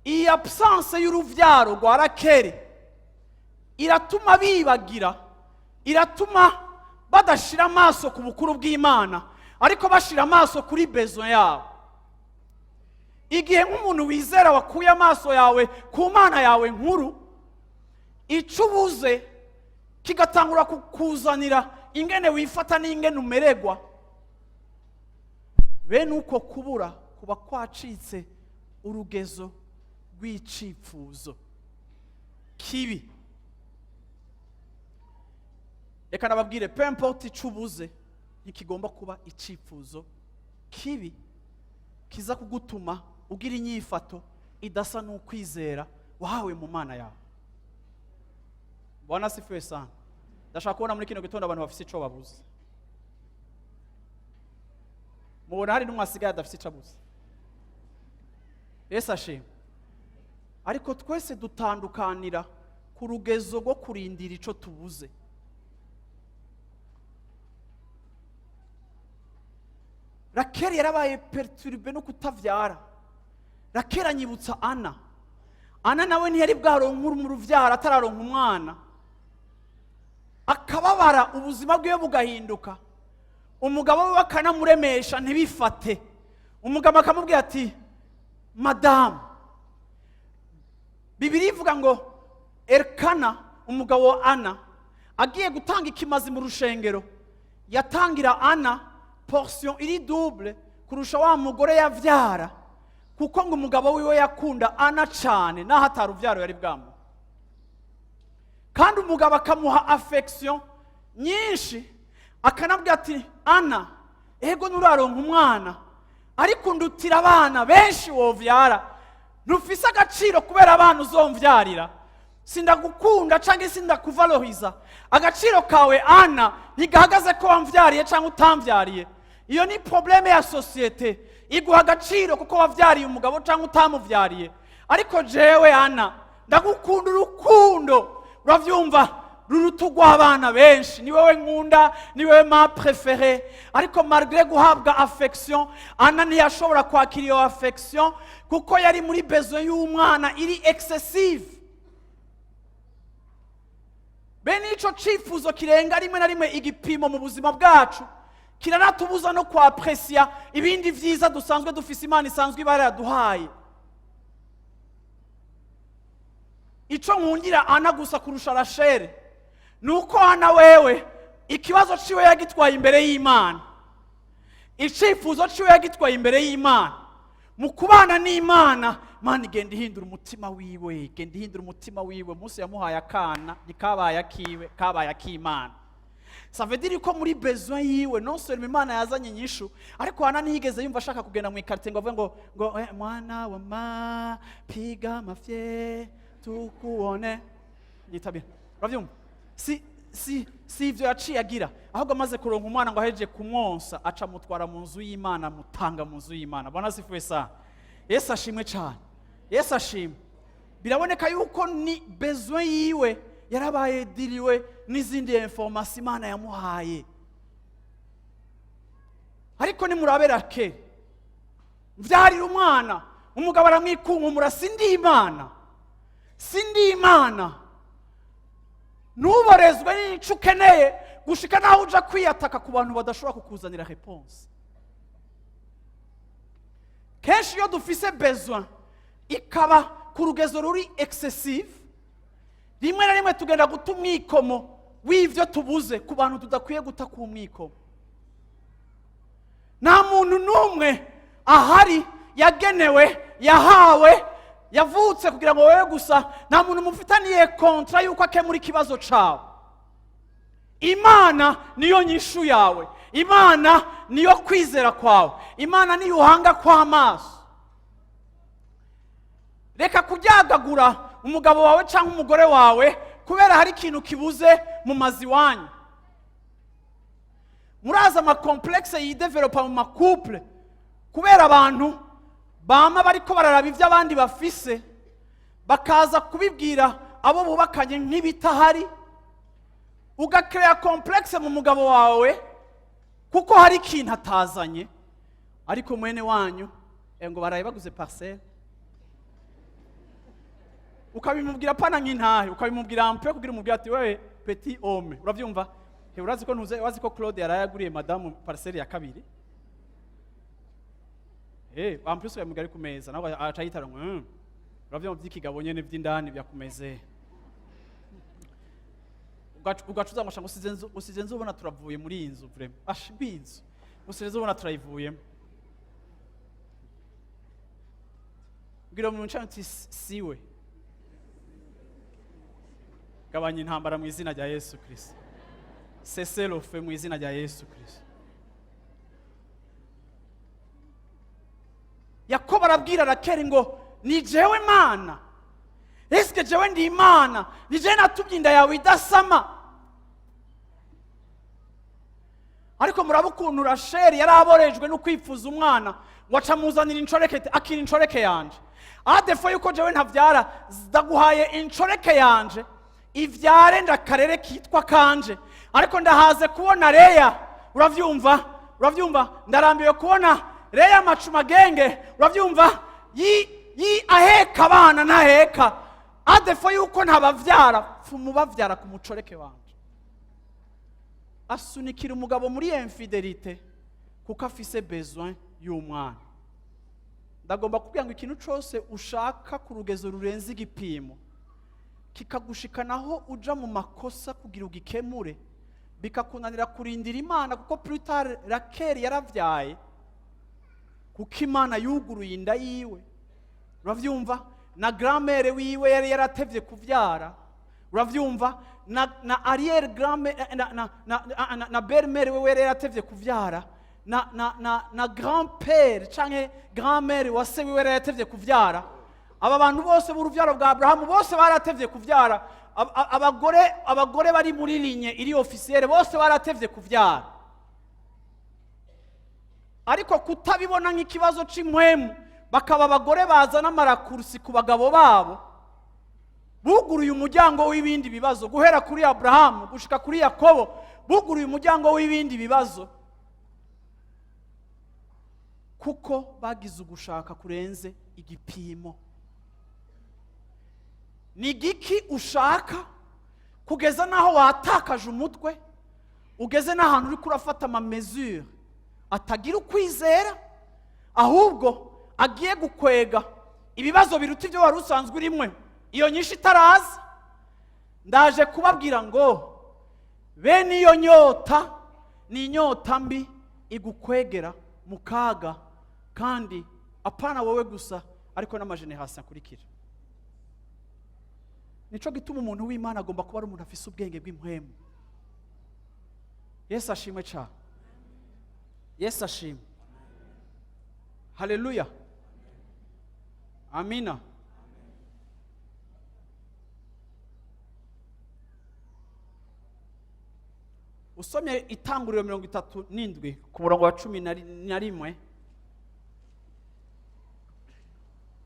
Iyi absence y'uruvyaro rwa Rakeli iratuma bibagira, iratuma badashira amaso ku bukuru bw'Imana, ariko bashira amaso kuri besoin yabo. Igihe nk'umuntu wizera wakuye amaso yawe ku Mana yawe nkuru, icubuze kigatangura kukuzanira ingene wifata n'ingene umererwa. Bene uko kubura kuba kwacitse urugezo rw'icifuzo kibi. Reka nababwire, peu importe icubuze ntikigomba kuba icifuzo kibi kiza kugutuma ugira inyifato idasa n'ukwizera wahawe mu Mana yawe. Bwana asifiwe sana. Ndashaka kubona muri kino gitondo abantu bafise ico babuze. Mubona hari n'umwasigaye adafise ico abuze. Yesu ashimwe. Ariko twese dutandukanira ku rugezo rwo kurindira ico tubuze. Rakeli yarabaye perturbe no kutavyara. Rakeli anyibutsa Ana. Ana nawe ntiyari bwaronka uruvyara atararonka umwana. Akababara ubuzima bwiwe bugahinduka. Umugabo we bakanamuremesha ntibifate. Umugabo akamubwira ati, Madame, Bibiliya ivuga ngo Elkana umugabo wa Ana agiye gutanga ikimazi mu rushengero, yatangira Ana portion iri double kurusha wa mugore yavyara, kuko ngo umugabo wiwe yakunda Ana cyane naho ataruvyaro yari bwamu. Kandi umugabo akamuha affection nyinshi, akanabwira ati, Ana, ego nuraronka umwana, ariko ndutira abana benshi wovyara, ntufise agaciro kubera abana uzomvyarira. Sindagukunda canke sindakuvaloriza. Agaciro kawe Ana ntigahagaze ko wamvyariye canke utamvyariye. Iyo ni probleme ya societe. Iguha agaciro kuko wavyariye umugabo canke utamuvyariye. Ariko jewe Ana ndagukunda urukundo, uravyumva, rurutugwa abana benshi. Ni wewe nkunda, ni wewe ma préféré. Ariko malgré guhabwa affection, Ana ntiyashobora kwakira iyo affection kuko yari muri besoin y'umwana iri excessive. Bene ico cifuzo kirenga rimwe na rimwe igipimo mu buzima bwacu, kiranatubuza no kwaprecia ibindi vyiza dusanzwe dufise Imana isanzwe ibara yaduhaye. Ico nkundira Ana gusa kurusha Rasheli nuko Ana wewe ikibazo ciwe yagitwaye imbere y'Imana, icifuzo ciwe yagitwaye imbere y'Imana. Mu kubana n'Imana, Imana igenda ihindura umutima wiwe, igenda ihindura umutima wiwe. Munsi yamuhaye akana nikabaye akiwe, kabaye ak'Imana. Ça veut dire ko muri besoin yiwe non seulement Imana yazanye inyishu, ariko Ana ntiyigeze yumva ashaka kugenda mu ikarite ngo avuge ngo mwana wa ma piga mafye tukuone yitabira. Uravyumva? Si ivyo yaciye agira, ahubwo amaze kuronka umwana ngo aheje kumwonsa aca mutwara mu nzu y'Imana, mutanga mu nzu y'Imana. Bwana asifiwe sana. Yesu ashimwe cyane. Yesu ashimwe. Biraboneka yuko ni besoin yiwe yarabaye diriwe n'izindi information Imana yamuhaye. Ariko nimurabe Rakeli, mvyarira umwana, umugabo aramwikunkumura, sindi Imana. Nuborezwe n'icyo ukeneye gushika naho uja kwiyataka ku bantu badashobora kukuzanira réponse. Kenshi iyo dufise besoin ikaba ku rugezo ruri excessive, rimwe na rimwe tugenda guta umwikomo w'ivyo tubuze ku bantu tudakwiye guta ku mwikomo. Nta muntu n'umwe ahari yagenewe, yahawe, yavutse kugira ngo wewe gusa, nta muntu mufitaniye kontra yuko akemura ikibazo cawe. Imana niyo nyishu yawe, Imana niyo kwizera kwawe, Imana niyo uhanga kw'amaso. Reka kuryagagura umugabo wawe cyangwa umugore wawe kubera hari ikintu kibuze mu mazi wanyu. Muraza ama complexe yidevelopa mu makouple kubera abantu bama bariko bararaba ivyo abandi bafise, bakaza kubibwira abo bubakanye nk'ibitahari, ugakrea complexe mu mugabo wawe kuko hari ikintu atazanye, ariko mwene wanyu ngo baraye baguze parcelle, ukabimubwira pana nk'intahe, ukabimubwira ampe kugira umubwira ati wewe petit homme, uravyumva? Urazi ko ntuze, wazi ko Claude yarayaguriye madame parcelle ya kabiri. Amplis yamugari ku meza nawe aca yitara ngo uravyumva by'ikigabo nyene vy'indani byakumeze. Ugacuza ngo usize nzu ubona turavuye muri iyi nzu vraiment. Ashibinzu. Usize ubona turayivuyemo. Ugira mu nchanti siwe. Gabanya intambara mu izina rya Yesu Kristo. Cessez le feu mu izina rya Yesu Kristo. Yakobo arabwira Rakeli ngo ni jewe Mana. Eske jewe ndi Imana? Ni jewe natubye inda yawe idasama? Ariko muraba ukuntu Rasheli yaraborejwe no kwifuza umwana, waca muzanira incoreke, akira incoreke yanje. Adefo yuko jewe ntavyara, ndaguhaye incoreke yanje, ivyare ndakarere kitwa kanje. Ariko ndahaze kubona Leya, uravyumva? Ndarambiwe kubona Leya macuma genge, uravyumva? Aheka abana ntaheka. Adefo yuko ntabavyara, fumubavyara ku mucoreke wanje. Asunikira umugabo muri infidelite kuko afise besoin y'umwana. Ndagomba kubwira ngo ikintu cyose ushaka ku rugezo rurenze igipimo kikagushikanaho uja mu makosa kugira ugikemure, bikakunanira kurindira Imana, kuko plus tard Rakeli yaravyaye kuko Imana yuguruye inda yiwe. Uravyumva? Na grand-mère wiwe yari yaratevye kuvyara. Uravyumva? Na arrière grand-mère na belle-mère wiwe yari yaratevye kuvyara. Na grand-père canke grand-mère wase wiwe yari yaratevye kuvyara. Aba bantu bose b'uruvyaro bwa Abrahamu bose baratevye kuvyara. Abagore bari muri linye iri officiere bose baratevye kuvyara. Ariko kutabibona nk'ikibazo c'imwemu, bakaba abagore bazana amarakursi ku bagabo babo, buguruye umuryango w'ibindi bibazo. Guhera kuri Abrahamu gushika kuri Yakobo, buguruye umuryango w'ibindi bibazo, kuko bagize ugushaka kurenze igipimo. Ni giki ushaka kugeza naho watakaje umutwe, ugeze n'ahantu uri kurafata ama mesure atagira ukwizera, ahubwo agiye gukwega ibibazo biruta ibyo wari usanzwe urimwe, iyo nyinshi itaraza. Ndaje kubabwira ngo bene iyo nyota ni inyota mbi igukwegera mu kaga, kandi apana wowe gusa ariko n'amajenerasi akurikira. Nico gituma umuntu w'Imana agomba kuba ari umuntu afise ubwenge bw'impwemu. Yesu ashimwe cyane. Yesu ashimwe. Haleluya. Amina. Usomye Itanguriro 37 ku murongo wa 11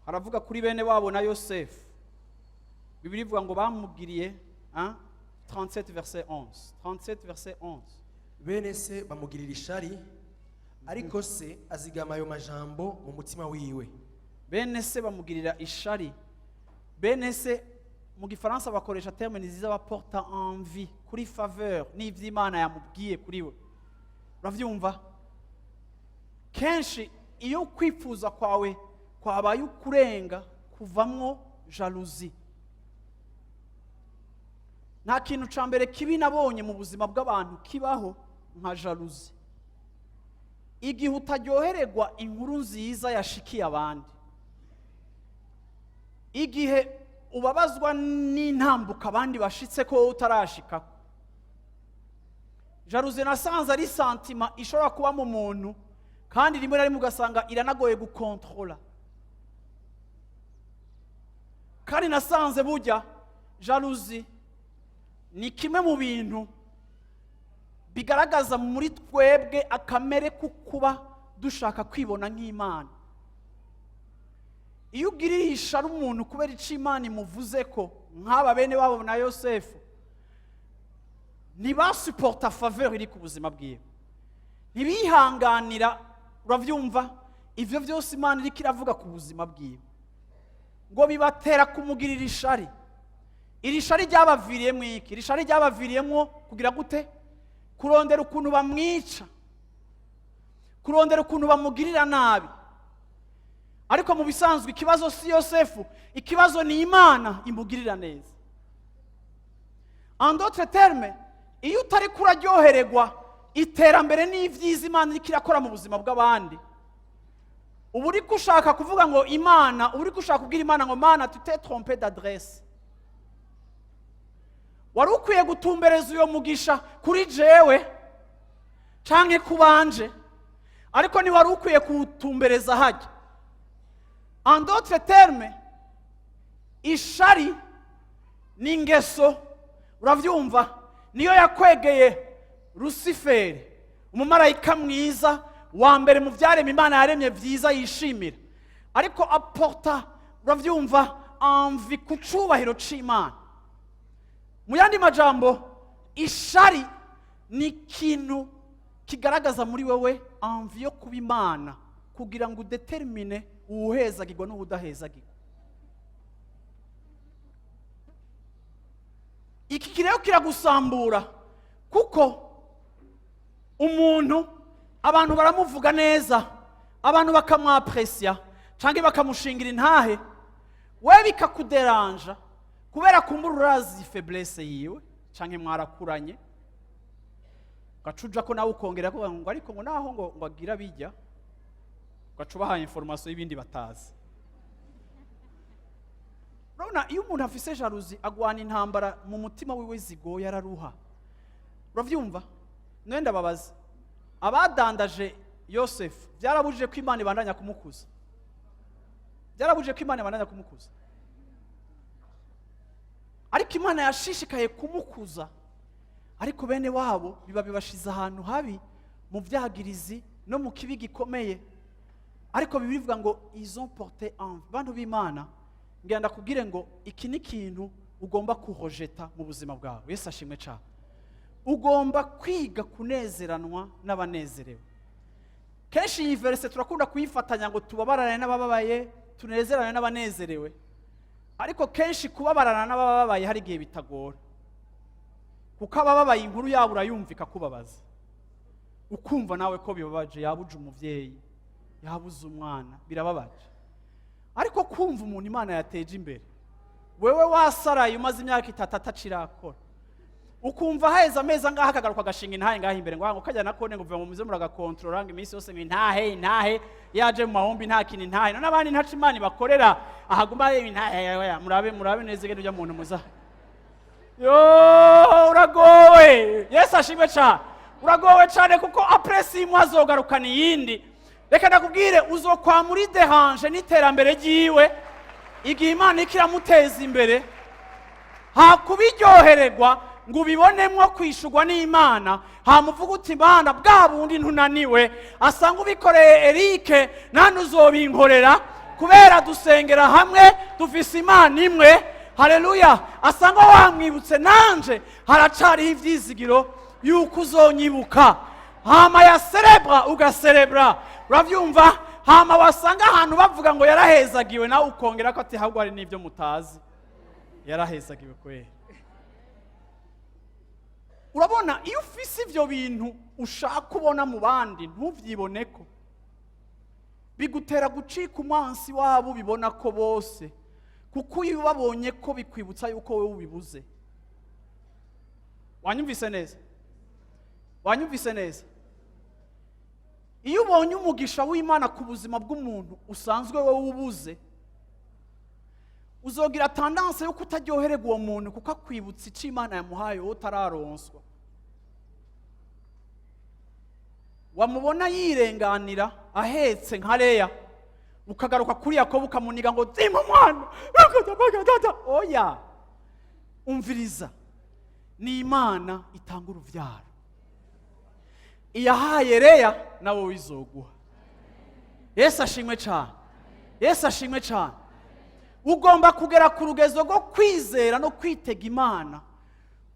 haravuga kuri bene wabo na Yosefu. Bibiri ivuga ngo bamubwiriye Hein? 37 verset 11. 37 verset 11. bene se bamugirira ishari ariko se azigama ayo majambo mu mutima wiwe. Bene se bamugirira ishari. Bene se mu gifaransa bakoresha terme nziza baporta envie kuri faveur n'ivy'Imana yamubwiye kuri we. Uravyumva? Kenshi iyo kwifuza kwawe kwabaye ukurenga kuvamwo jalousie. Nta kintu ca mbere kibi nabonye mu buzima bw'abantu kibaho nka jalousie. Igihe utaryohererwa inkuru nziza yashikiye abandi, igihe ubabazwa n'intambuka abandi bashitse ko wowe utarashika. Jalousie nasanze ari sentiment ishobora kuba mu muntu kandi rimwe na rimwe ugasanga iranagoye gukontrola. Kandi nasanze burya jalousie ni kimwe mu bintu bigaragaza muri twebwe akamere kukuba dushaka kwibona nk'Imana. Iyo ugiriye ishari umuntu kubera ico Imana imuvuze ko, nk'aba bene wabo na Yosefu, ntibasuporta faveur iri ku buzima bwiwe, ntibihanganira. Uravyumva? Ivyo vyose Imana iriko iravuga ku buzima bwiwe ngo bibatera kumugirira ishari. Iri shari ryabaviriyemwo iki? Iri shari ryabaviriyemwo kugira gute? Kurondera ukuntu bamwica, kurondera ukuntu bamugirira nabi. Ariko mu bisanzwe ikibazo si Yosefu, ikibazo ni Imana imugirira neza. En d'autres termes, iyo utari kuraryohererwa iterambere n'ivyiza Imana iriko irakora mu buzima bw'abandi, ubu uriko ushaka kuvuga ngo Imana, ubu uriko ushaka kubwira Imana ngo Mana tu t'es trompé d'adresse. Wari ukwiye gutumbereza uyo mugisha kuri jewe canke kubanje, ariko ni wari ukwiye kutumbereza hajya. En d'autres termes, ishari ni ingeso, uravyumva, niyo yakwegeye Luciferi, umumarayika mwiza wa mbere mu vyaremwe Imana yaremye vyiza yishimira, ariko aporta, uravyumva, envie ku cubahiro c'Imana. Mu yandi majambo, ishari ni ikintu kigaragaza muri wewe envie yo kuba Imana kugira ngo udetermine uwuhezagirwa n'uwudahezagirwa. Iki kireo kiragusambura kuko umuntu abantu baramuvuga neza, abantu bakamwaprecia canke bakamushingira intahe, we bikakuderanja kubera kumbura urazi faiblesse yiwe canke mwarakuranye gacuja ko nawe ukongera ko ngo ariko ngo naho ngo agira bijya gacubaha information y'ibindi batazi. Urabona iyo umuntu afise jalousie agwana intambara mu mutima wiwe zigoye araruha. Uravyumva? Nenda babaza abadandaje Yosefu byarabujije ko Imana ibandanya kumukuza, byarabujije ko Imana ibandanya kumukuza, ariko Imana yashishikaye kumukuza. Ariko bene wabo biba bibashize ahantu habi mu vyagirizi no mu kibi gikomeye. Ariko bibivuga ngo ils ont porté en bantu b'Imana, ngenda kubwire ngo iki ni kintu ugomba kurojeta mu buzima bwawe. Yesu ashimwe cyane. Ugomba kwiga kunezeranwa n'abanezerewe. Kenshi iyi verse turakunda kuyifatanya ngo tubabarane n'abababaye, tunezerane n'abanezerewe. Ariko kenshi kubabarana n'abababaye hari igihe bitagora, kuko abababaye inkuru yabo urayumvika kubabaza, ukumva nawe ko bibabaje, yabuje umuvyeyi, yabuze umwana, birababaje. Ariko kumva umuntu Imana yateje imbere, wewe wasaraye umaze imyaka 3 atacirakora, ukumva haheza amezi angaha akagaruka agashinga intahe ngaha imbere ngo kajya nakone ngo uvuye mu muze muragakontrola ngo iminsi yose ngo intahe yaje mu mahombi nta kintu intahe, none abandi ntaca Imana bakorera ahaguma intahe. Murabe neza gende ujya muntu muza, yo uragowe. Yesu ashimwe cyane, uragowe cyane kuko apresi imwe azogarukana iyindi. Reka ndakubwire uzokwa muri derange n'iterambere ryiwe igihe Imana ikiramuteza imbere, hakubiryohererwa ngo ubibonemwo kwishurwa n'Imana, hamuvuga uti Imana bwa bundi ntunaniwe asanga ubikoreye Eric nane uzobinkorera kubera dusengera hamwe dufise Imana imwe haleluya, asanga wamwibutse nanje haracariho ivyizigiro yuko uzonyibuka. Hama yaserebra ugaserebra, uravyumva? Hama wasanga ahantu bavuga ngo yarahezagiwe, nawe ukongera ko ati ahubwo hari n'ivyo mutazi, yarahezagiwe kweli. Urabona, iyo ufise ivyo bintu ushaka kubona mu bandi ntuvyiboneko, bigutera gucika umwansi wabo bibona ko bose, kuko iyo babonye ko bikwibutsa yuko wewe ubibuze. Wanyumvise neza? Wanyumvise neza? Iyo ubonye umugisha w'Imana ku buzima bw'umuntu usanzwe wewe ubuze, uzogira tendance yo kutaryohererwa uwo muntu kuko akwibutsa icyo Imana yamuhaye wowe utararonswa. Wamubona yirenganira ahetse nka Leya, ukagaruka kuri Yakobo ukamuniga ngo zima mwana, oya, umviriza, ni Imana itanga uruvyaro. Iyahaye Leya nawe wizoguha. Yesu ashimwe cyane, Yesu ashimwe cyane. Ugomba kugera ku rugezo rwo kwizera no kwitega Imana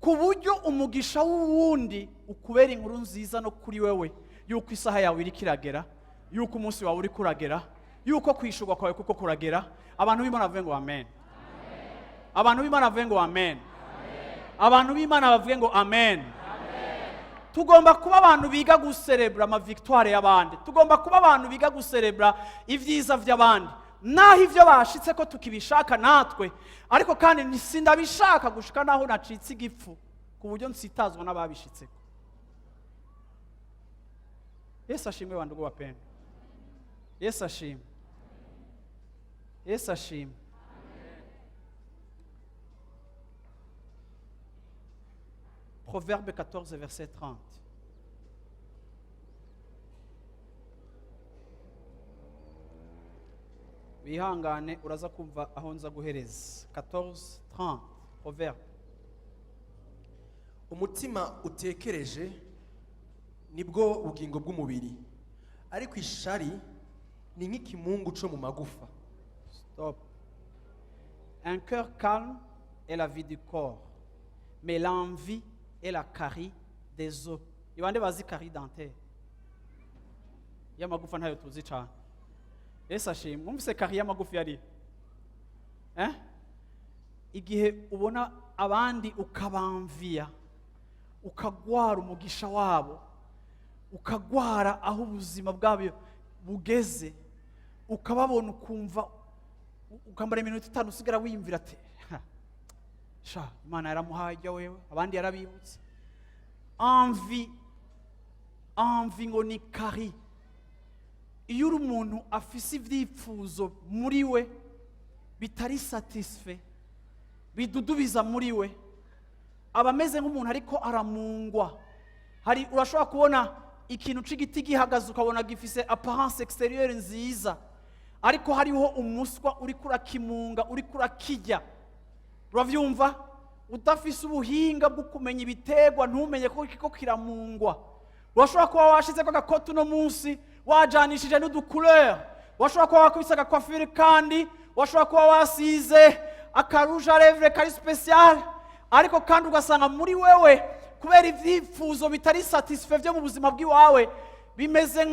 ku buryo umugisha w'uwundi ukubera inkuru nziza no kuri wewe, yuko isaha yawe iri kiragera, yuko umunsi wawe uri kuragera, yuko kwishurwa kwawe kuko kuragera. Abantu b'Imana bavuge ngo amen. Abantu b'Imana bavuge ngo amen. Abantu b'Imana bavuge ngo amen. Tugomba kuba abantu biga guserebra ama victoire y'abandi. Tugomba kuba abantu biga guserebra ivyiza vy'abandi. Naho ivyo bashitse ko tukibishaka natwe, ariko kandi nisindabishaka gushika naho nacitse igipfu ku buryo nsitazwa n'ababishitseko. Yesu ashimwe bantu go bapenda. Yesu ashimwe. Yesu ashimwe. Proverbe 14 verset 30. Bihangane uraza kumva aho nza guhereza. 14:30 Proverbe. Umutima utekereje nibwo bugingo bw'umubiri, ariko ishari ni nk'ikimungu cyo mu magufa. Stop. Un cœur calme est la vie du corps, mais l'envie est la carie des os. Ibande bazi carie dentaire. Yamagufa ntayo tuzi cyane. Yesu ashimwe. Mwumvise carie y'amagufa yari? Igihe ubona abandi ukabamvia, ukagwara umugisha wabo, ukagwara aho ubuzima bwabo bugeze, ukababona ukumva ukambara iminota 5 usigara wiyumvira ati sha Imana yaramuhaye wewe, abandi yarabibutse. Envie ngo ni kari. Iyo uri umuntu afise ivyifuzo muri we bitari satisfait, bidudubiza muri we, abameze nk'umuntu ariko aramungwa. Hari urashobora kubona ikintu c'igiti gihagaze ukabona gifise apparence extérieure nziza, ariko hariho umuswa uri kurakimunga, uri kurakijya. Uravyumva? Udafise ubuhinga bwo kumenya ibitegwa ntumenye ko kiko kiramungwa. Urashobora kuba washize ko gakoto no munsi wajanishije n'uducouleur, washobora kuba wakubise agakwafire kandi washobora kuba wasize akarouge à lèvres kari special, ariko kandi ugasanga muri wewe kubera ivyifuzo bitari satisfait byo mu buzima bw'iwawe bimeze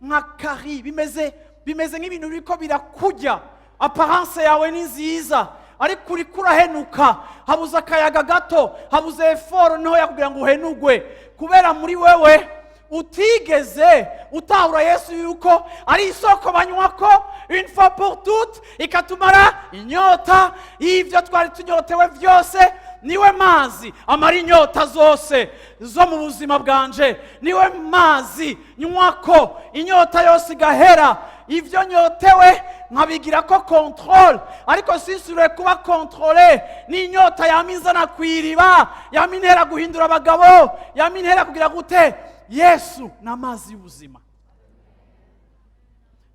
nka kari, bimeze nk'ibintu biriko birakujya. Apparence yawe ni nziza, ariko uri kurahenuka, habuze akayaga gato, habuze effort ntoya kugira ngo uhenugwe, kubera muri wewe utigeze utahura Yesu yuko ari isoko banywako une fois pour toutes, ikatumara inyota y'ivyo twari tunyotewe vyose. Niwe mazi amara inyota zose zo mu buzima bwanje, niwe mazi nywako inyota yose igahera. Ivyo nyotewe nkabigira ko control, ariko sinsure kuba contrôler n'inyota yamizana kwiriba, yaminera guhindura abagabo, yaminera kugira gute. Yesu n'amazi y'ubuzima.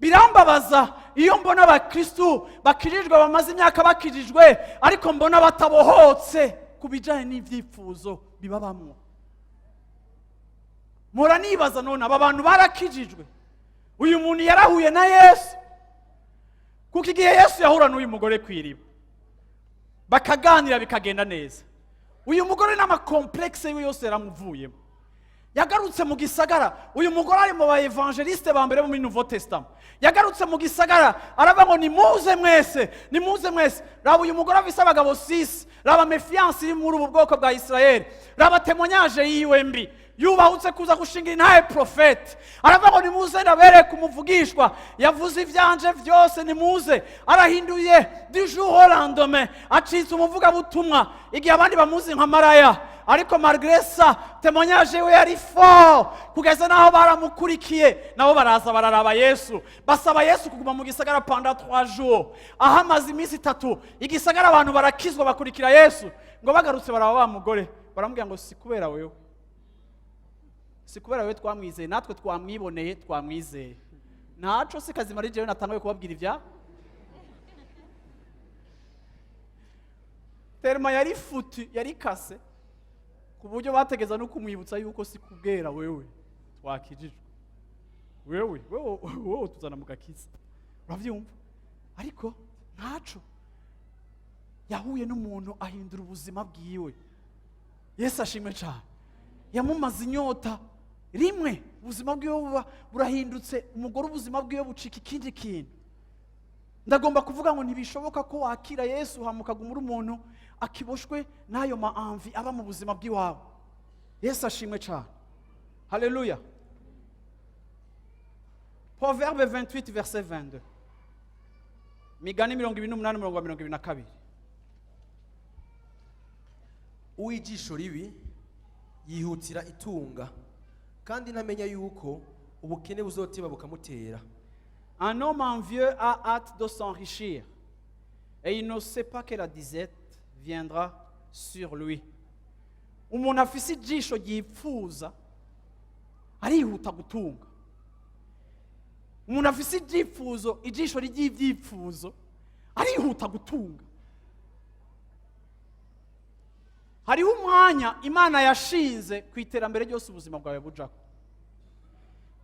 Birambabaza iyo mbona abakristu bakirijwe bamaze imyaka bakirijwe, ariko mbona batabohotse kubijanye n'ivyifuzo bibabamwo. Mora nibaza none aba bantu barakijijwe, uyu muntu yarahuye na Yesu, kuko igihe Yesu yahura n'uyu mugore kwiriba bakaganira bikagenda neza. Uyu mugore n'amakomplekse yiwe yose yaramuvuyemo. Yagarutse mu gisagara, uyu mugore ari mu baevangeliste ba mbere mu Nouveau Testament. Yagarutse mu gisagara aravuga ngo nimuze mwese. Raba uyu mugore afise abagabo 6, raba méfiance iri muri ubu bwoko bwa Israel, raba témoignage yiwe mbi. Yubahutse kuza gushingira intahe profete, aravuga ngo nimuze ndabereke umuvugishwa yavuze ivyanje vyose, nimuze. Arahinduye du jour au lendemain, acitse umuvuga butumwa igihe abandi bamuzi nka maraya. Ariko malgré ça témoignage we yari fort, kugeza naho baramukurikiye nabo baraza bararaba Yesu, basaba Yesu kuguma mu gisagara pendant 3 jours. Ahamaze iminsi 3 igisagara abantu barakizwa bakurikira Yesu. Ngo bagarutse baraba ba mugore baramubwira ngo si kubera wewe, si kubera wewe twamwizeye, natwe twamwiboneye twamwizeye. Ntaco se kazima ari jewe natangaye kubabwira ivya terma yari futu yari kase ku buryo bategeza no kumwibutsa yuko si kubwera wewe twakijijwe, wewe tuzana mu gakiza. Uravyumva? Ariko ntaco yahuye n'umuntu ahindura ubuzima bwiwe. Yesu ashimwe cyane. Yamumaze inyota rimwe, ubuzima bwiwe burahindutse, umugore ubuzima bwiwe bucika ikindi kintu. Ndagomba kuvuga ngo ntibishoboka ko wakira Yesu hamukagumura umuntu akiboshwe n'ayo maanvi aba mu buzima bw'iwawe. Yesu ashimwe cyane. Haleluya. Proverbe 28 verset 22. Migani 28:22. Uwijisho ribi yihutira itunga, kandi ntamenya yuko ubukene buzotiba bukamutera. Un homme envieux a hâte de s'enrichir, et il ne sait pas que la disette viendra sur lui. Umuntu afise ijisho ryipfuza arihuta gutunga. Umuntu afise ijisho ry'ivyifuzo arihuta gutunga. Hariho umwanya Imana yashinze ku iterambere ryose ubuzima bwawe bujako.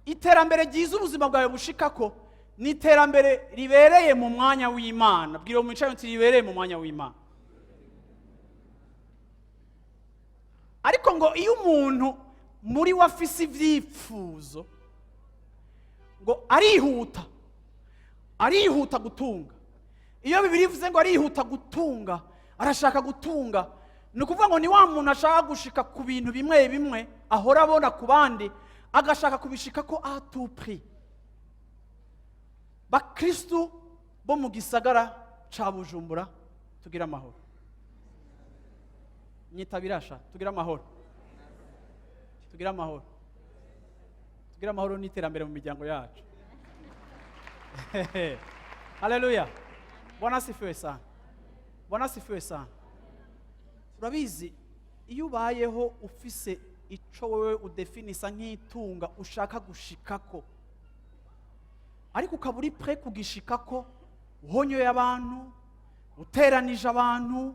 Iterambere ryiza ubuzima bwawe bushikako ni iterambere ribereye mu mwanya w'Imana. Bwira mu cyayo ribereye mu mwanya w'Imana. Ariko ngo iyo umuntu muri wafise ivyifuzo ngo arihuta gutunga. Iyo Bibiliya ivuze ngo arihuta gutunga, arashaka gutunga, ni ukuvuga ngo ni wa muntu ashaka gushika ku bintu bimwe bimwe ahora abona ku bandi, agashaka kubishika ko à tout prix. Bakristo bo mu gisagara ca Bujumbura tugira amahoro. Nyitabirasha tugira amahoro. Tugira amahoro. Tugira amahoro n'iterambere mu miryango yacu. Haleluya. Bwana asifiwe sana. Bwana asifiwe sana. Urabizi iyo ubayeho ufise ico wewe udefinisa nk'itunga ushaka gushikako, ariko ukaburi pre kugishikako, uhonyoye abantu, uteranije abantu,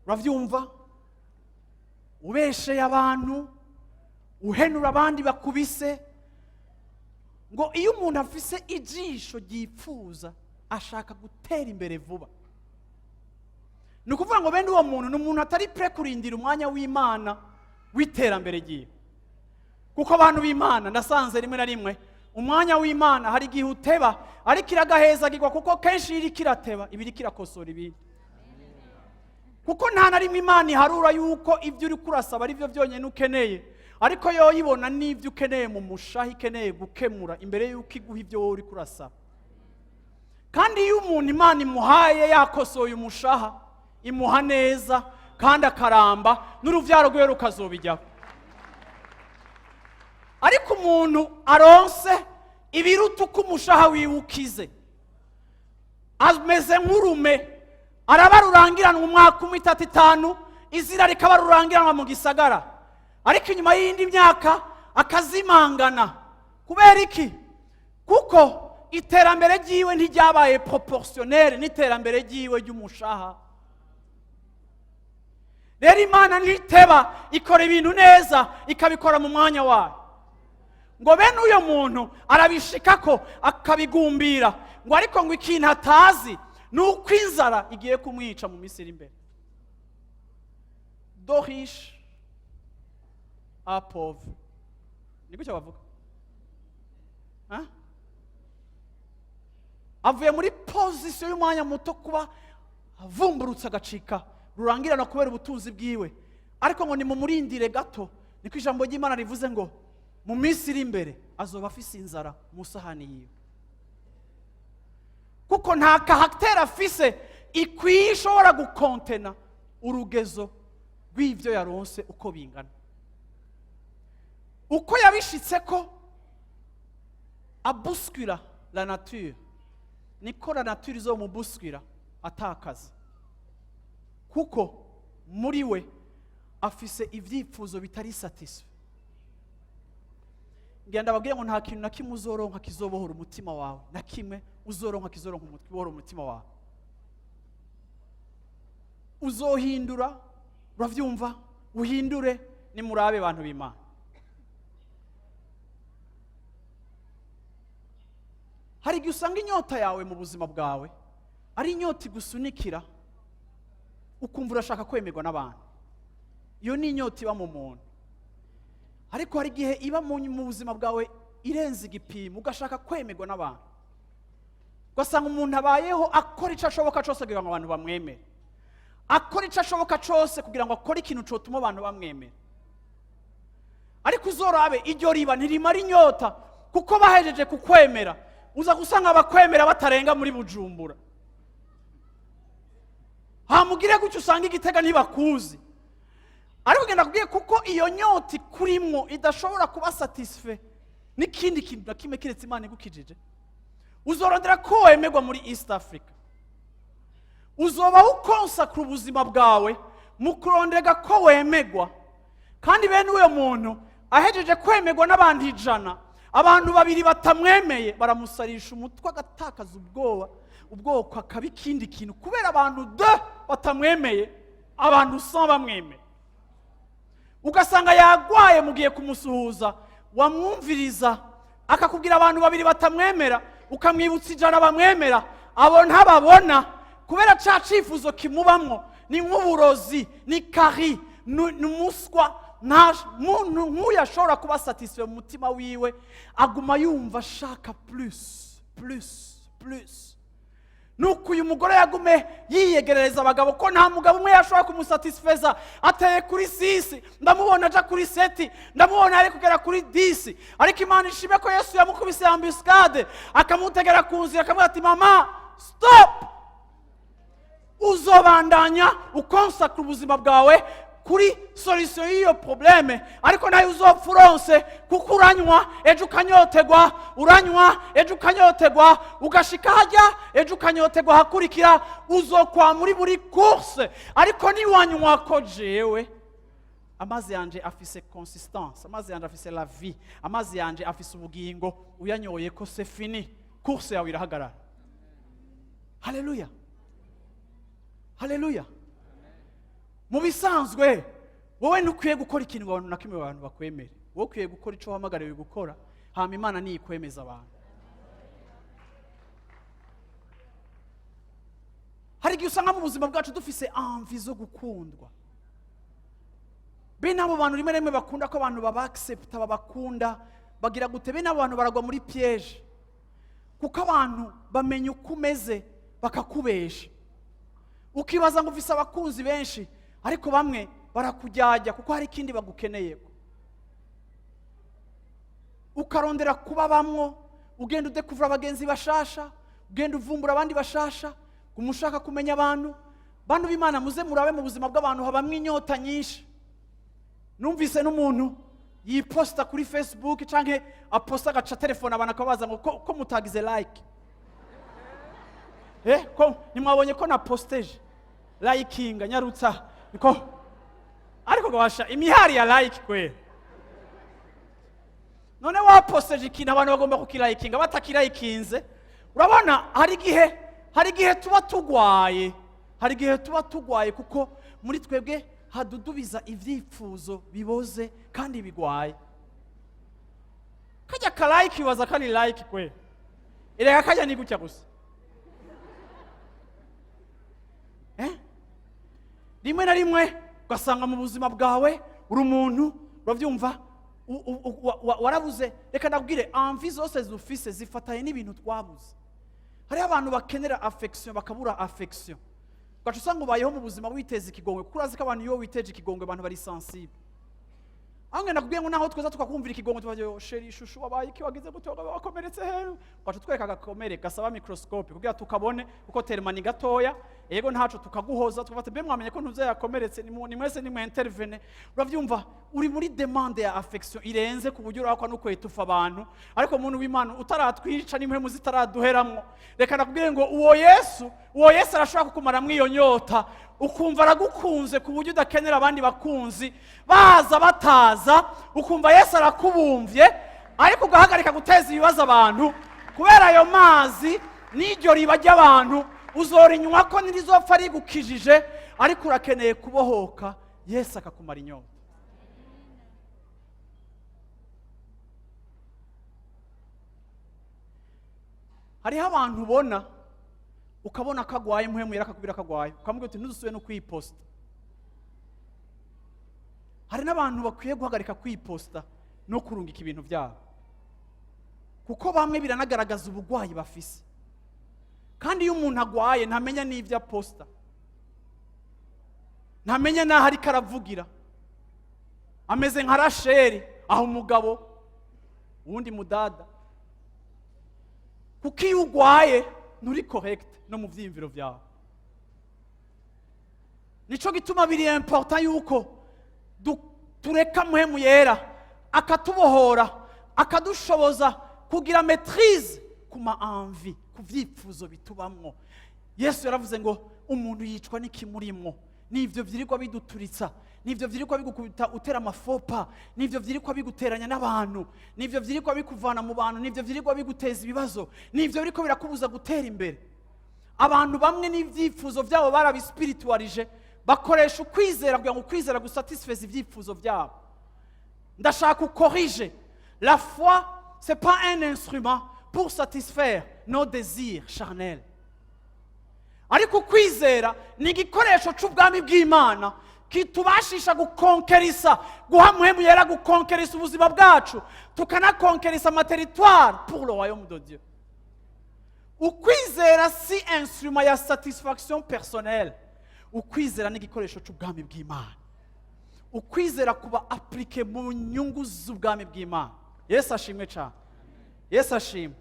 uravyumva, ubesheye abantu, uhenura abandi bakubise. Ngo iyo umuntu afise ijisho ryipfuza ashaka gutera imbere vuba, ni ukuvuga ngo bene uwo muntu ni umuntu atari pre kurindira umwanya w'Imana w'iterambere ryiwe. Kuko abantu b'Imana ndasanze rimwe na rimwe umwanya w'Imana hari igihe uteba, ariko iragahezagirwa kuko kenshi iri kirateba ibiri kirakosora ibindi. Kuko nta na rimwe Imana iharura yuko ibyo uri kurasaba ari byo byonyine ukeneye, ariko yo yibona n'ibyo ukeneye mu mushahi ikeneye gukemura imbere yuko iguha ibyo wowe uri kurasaba. Kandi iyo umuntu Imana imuhaye yakosoye umushaha, imuha neza kandi akaramba, n'uruvyaro rwe rukazobijyaho. Ariko umuntu aronse ibiruta uko umushaha wiwe ukize, ameze nk'urume, araba rurangiranwa umwaka 3, 5, izira rikaba rurangiranwa mu gisagara, ariko inyuma y'indi myaka akazimangana. Kubera iki? Kuko iterambere ryiwe ntiryabaye proportionnel n'iterambere ryiwe ry'umushaha. Rero Imana ntiteba, ikora ibintu neza ikabikora mu mwanya wayo. Ngo bene uyo muntu arabishikako akabigumbira, ngo ariko ngo ikintu atazi nuko inzara igiye kumwica mu minsi iri imbere. Deux riches, un pauvre. Ni gutya bavuga? Avuye muri position y'umwanya muto kuba avumburutse agacika rurangirana kubera ubutunzi bwiwe, ariko ngo ni mu murindire gato, niko ijambo ry'Imana rivuze ngo mu minsi iri imbere azoba afise inzara mu sahani yiwe, kuko nta caractère afise ikwiye ishobora gukontena urugezo rw'ivyo yaronse uko bingana. Uko yabishitse ko abusquira la nature, niko la nature izomubusquira atakaza, kuko muri we afise ivyifuzo bitari satisfaire. Ngenda babwire ngo nta kintu na kimwe uzoronka kizobohora umutima wawe, na kimwe uzoronka kizoronka umutima wawe. Uzohindura, uravyumva, uhindure, ni murabe abantu b'Imana. Hari igihe usanga inyota yawe mu buzima bwawe ari inyota igusunikira ukumva urashaka kwemerwa n'abantu. Iyo ni inyota iba mu muntu. Ariko hari igihe iba mu buzima bwawe irenze igipimo, ugashaka kwemerwa n'abantu. Ugasanga umuntu abayeho akora icyo ashoboka cyose kugira ngo abantu bamwemere, akora icyo ashoboka cyose kugira ngo akore ikintu cyotuma abantu bamwemera. Ariko uzorabe iryo riba ntirimara inyota, kuko bahejeje kukwemera uza gusanga abakwemera batarenga muri Bujumbura. Hamugire gutyo usanga Igitega ntibakuzi. Ariko genda kubwiye kuko iyo nyoti kurimwo idashobora kuba satisfaire n'ikindi kintu na kimwe kiretse Imana igukijije. Uzorondera ko wemerwa muri East Africa. Uzoba ukonsakra ubuzima bwawe mu kurondera ko wemerwa. Kandi bene uyo muntu ahejeje kwemerwa n'abandi 100, abantu 2 batamwemeye baramusarisha umutwe agatakaza ubwoko akabi kindi kintu, kubera abantu 2 batamwemeye, abantu 100 bamwemeye. Ugasanga yagwaye mugiye kumusuhuza, wamwumviriza akakubwira abantu 2 batamwemera, ukamwibutsa 100 bamwemera, abo ntababona kubera ca cifuzo kimubamwo ni nk'uburozi, ni kari, n'umuswa. Nta muntu nk'uyu ashobora kuba satisfaire mu mutima wiwe, aguma yumva ashaka plus. Nuko uyu mugore yagume yiyegerereza abagabo ko nta mugabo umwe yashobora kumusatisfeza. Ateye kuri 6, ndamubona aja kuri 7, ndamubona ari kugera kuri 10, ariko Imana ishime ko Yesu yamukubise ambuscade, akamutegera ku nzira akamubwira ati mama stop. Uzobandanya ukonsakra ubuzima bwawe kuri solution y'iyo probleme, ariko nayo uzopfuronse kuko uranywa ejo ukanyotegwa, uranywa ejo ukanyotegwa, ugashika hajya ejo ukanyotegwa, hakurikira uzokwa muri buri course. Ariko niwanywa ko jewe amazi yanje afise consistance, amazi yanje afise la vie, amazi yanje afise ubugingo, uyanyoye ko c'est fini, course yawe irahagarara. Haleluya, haleluya. Mu bisanzwe wowe ntukwiye gukora ikintu abantu na kimwe abantu bakwemere, wowe ukwiye gukora ico wahamagariwe gukora, hama Imana niyikwemeza abantu. Hari igihe usanga mu buzima bwacu dufise envie zo gukundwa. Bene abo bantu rimwe bakunda ko abantu babaccepta, babakunda, bagira gute? Bene abo bantu baragwa muri piège, kuko abantu bamenya uko umeze bakakubesha. Ukibaza ngo ufise abakunzi benshi, ariko bamwe barakujyajya kuko hari ikindi bagukeneye. Ukarondera kuba bamwo, ugenda udekuvura abagenzi bashasha, ugenda uvumbura abandi bashasha, kumushaka kumenya abantu. Bantu b'Imana muze murabe mu buzima bw'abantu habamwe inyota nyinshi. Numvise n'umuntu yiposta kuri Facebook canke aposta agaca telefone abantu akabaza ngo ko mutagize like. Ko nimwabonye ko na posteje likinga nyarutsa niko, ariko gabasha imihari ya like kwe. None waposteje ikintu abantu bagomba kukilikinga, batakilikinze. Urabona hari igihe tuba tugwaye, kuko muri twebwe hadudubiza ivyifuzo biboze kandi bigwaye. Kajya ka like waza kali like kwe, ireka kajya ni gutya gusa. rimwe na rimwe ugasanga mu buzima bwawe uri umuntu urabyumva warabuze. Reka ndabwire, envie zose zufise zifatanye n'ibintu twabuze. Hariho abantu bakenera affection bakabura affection, ugaca usanga ubayeho mu buzima witeza ikigongwe, kuko urazi ko abantu iyo witeje ikigongwe abantu bari sensible. Ange nakubwiye ngo naho tweza tukakumvira ikigongwe tubaje sheri shushu wabaye iki wagize gute wakomeretse he, ugaca twereka agakomere gasaba microscope kugira tukabone uko termani gatoya, yego ntaco tukaguhoza tukafata mbe mwamenye ko ntuze yakomeretse ni mwese ni intervene. Uravyumva uri muri demande ya affection irenze ku buryo urakwa no kwetufa abantu, ariko umuntu w'Imana utaratwica nimwe muzitaraduheramwo. Reka nakubwire ngo uwo Yesu arashobora kukumara mwiyo nyota, ukumva aragukunze ku buryo udakenera abandi bakunzi baza bataza, ukumva Yesu arakubumvye, ariko ugahagarika guteza ibibazo abantu kubera ayo mazi n'iryo riba ry'abantu uzorinywa ko nirizopfa rigukijije, ariko urakeneye kubohoka Yesu akakumara inyota. Hariho abantu ubona ukabona kagwaye mpwemu yarakakubira kagwaye ukamubwira uti ntuzusubire no kwiposta. Hari n'abantu bakwiye guhagarika kwiposta no kurungika ibintu byabo, kuko bamwe biranagaragaza ubugwayi bafise, kandi iyo umuntu agwaye ntamenya n'ivyo aposta, ntamenya n'aho ariko aravugira, ameze nka Rasheli aho umugabo wundi mudada, kuko iyo ugwaye nturi correct no mu vyimviro vyawe. Nico gituma biri important yuko tureka mpwemu yera akatubohora, akadushoboza kugira maîtrise kuma envie, ku vyifuzo bitubamwo. Yesu yaravuze ngo umuntu yicwa n'ikimurimwo, nivyo vyirirwa biduturitsa, nivyo vyirirwa bigukubita utera amafopa, nivyo vyirirwa biguteranya n'abantu, nivyo vyirirwa bikuvana mu bantu, nivyo vyirirwa biguteza ibibazo, nivyo biriko birakubuza gutera imbere. Abantu bamwe n'ivyifuzo vyabo barabispiritualije, bakoresha ukwizera kugira ngo ukwizera gusatisfaire ivyifuzo vyabo. Ndashaka ukorige, la foi c'est pas un instrument pour satisfaire nos désirs charnels, ariko ukwizera ni igikoresho c'ubwami bw'Imana kitubashisha gukonkerisa, guha mpwemu yera gukonkerisa ubuzima bwacu, tukanakonkerisa amateritoire pour le royaume de Dieu. Ukwizera si instrument ya satisfaction personnelle, ukwizera ni igikoresho c'ubwami bw'Imana. Ukwizera kuba appliqué mu nyungu z'ubwami bw'Imana. Yesu ashimwe cyane, Yesu ashimwe.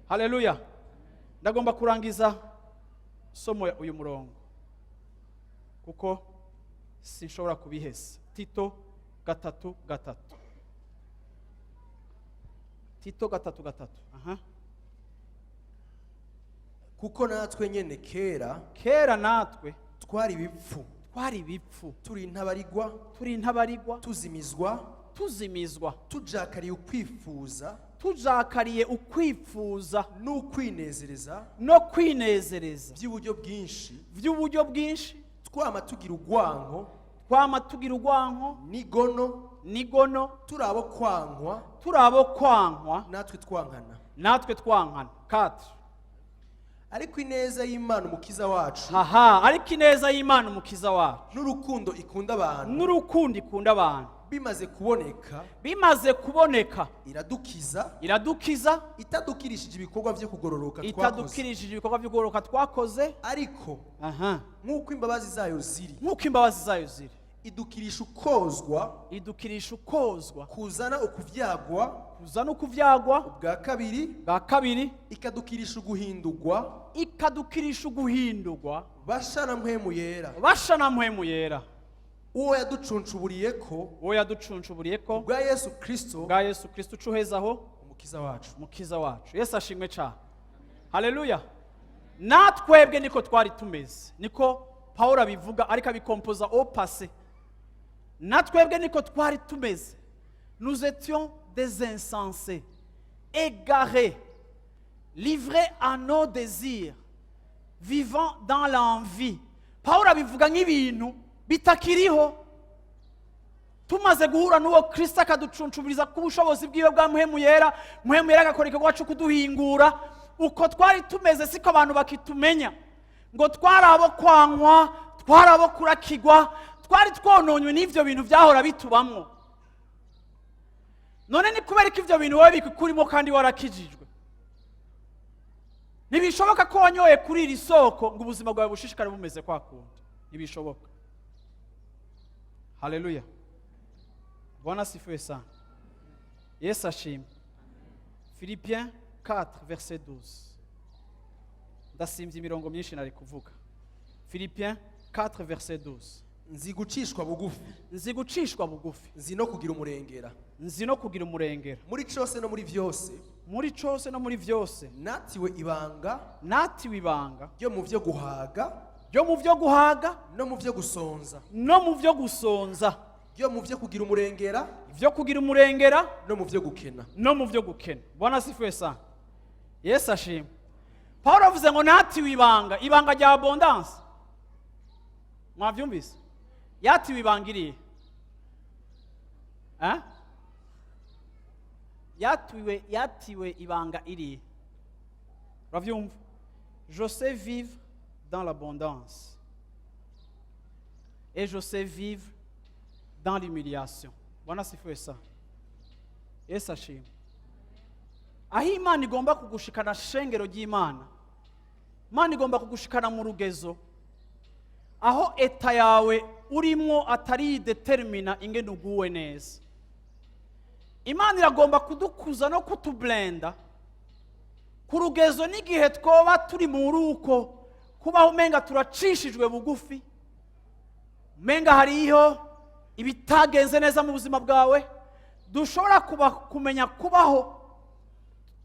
Haleluya. Ndagomba kurangiza somo uyu murongo kuko sinshobora kubiheza. Tito 3:3. Tito 3:3. Aha. Kuko natwe nyene kera natwe twari ibipfu, turi intabarigwa, tuzimizwa, tujakariye ukwifuza no kwinezereza by'uburyo bwinshi, twama tugira urwanko n'igono, turabo kwankwa natwe twankana. 4. ariko ineza y'Imana umukiza wacu, ariko ineza y'Imana umukiza wacu n'urukundo ikunda abantu bimaze kuboneka iradukiza itadukirishije ibikorwa byo kugororoka twakoze, ariko nk'uko imbabazi zayo ziri idukirisha ukozwa kuzana ukuvyagwa ubwa kabiri, ikadukirisha uguhindurwa bashana mpwemu yera, uwo yaducuncuburiye bwa Yesu Kristo ucuhezaho umukiza wacu. Yesu ashimwe cyane. Haleluya. Natwebwe niko twari tumeze, niko Paulo abivuga ariko abikompoza au passé. Natwebwe niko twari tumeze, nous étions des insensés, égarés, livrés à nos désirs, vivant dans l'envie. Paulo abivuga nk'ibintu bitakiriho, tumaze guhura n'uwo Kristo akaducuncubiriza ku bushobozi bwiwe bwa mpwemu yera agakora igikorwa cyo kuduhingura. Uko twari tumeze siko abantu bakitumenya, ngo twari abo kwankwa, twari abo kurakigwa, twari twononywe n'ivyo bintu byahora bitubamwo. None ni kubera ko ivyo bintu wowe bikukurimo kandi warakijijwe. Ntibishoboka ko wanyoye kuri iri soko ngo ubuzima bwawe bushishikare bumeze kwa kundi. Ntibishoboka. Haleluya. Bwana asifiwe sana. Yesu ashimwe. Philippiens 4 verset 12. Ndasimvye imirongo myinshi nari kuvuga. Philippiens 4 verset 12. nzi gucishwa bugufi, Nzi gucishwa bugufi. nzi no kugira umurengera, Nzi no kugira umurengera. muri cose no muri vyose Muri cose no muri vyose. natiwe ibanga Natiwe ibanga ryo mu vyo guhaga ryo mu vyo guhaga no mu vyo gusonza, no mu vyo gusonza, ryo mu vyo kugira umurengera vyo kugira umurengera no mu vyo gukena. no mu vyo gukena. Bwana asifiwe sana. Yesu ashimwe. Paulo avuze ngo natiwe ibanga, ibanga rya abondance. Mwavyumvise? Yatiwe ibanga irihe? Yatiwe ibanga irihe? Uravyumva? Je sais vivre dans l'abondance. Et je sais vivre dans l'humiliation. Bwana asifiwe sana. Yesu ashimwe. Aho Imana igomba kugushikana shengero ry'Imana, Imana igomba kugushikana mu rugezo aho eta yawe urimo atari determina ingene uguwe neza. Imana iragomba kudukuza no kutublenda ku rugezo n'igihe twoba turi mu ruko kubaho umenga turacishijwe bugufi, umenga hariho ibitagenze neza mu buzima bwawe, dushobora kumenya kubaho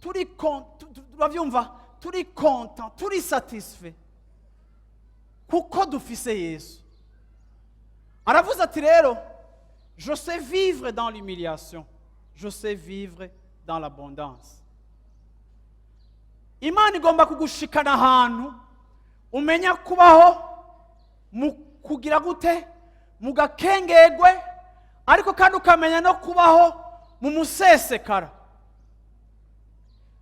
turi content, turi satisfait kuko dufise Yesu. Aravuze ati rero, je sais vivre dans l'humiliation, je sais vivre dans l'abondance. Imana igomba kugushikana ahantu umenya kubaho mu kugira gute, mu gakengegwe, ariko kandi ukamenya no kubaho mu musesekara.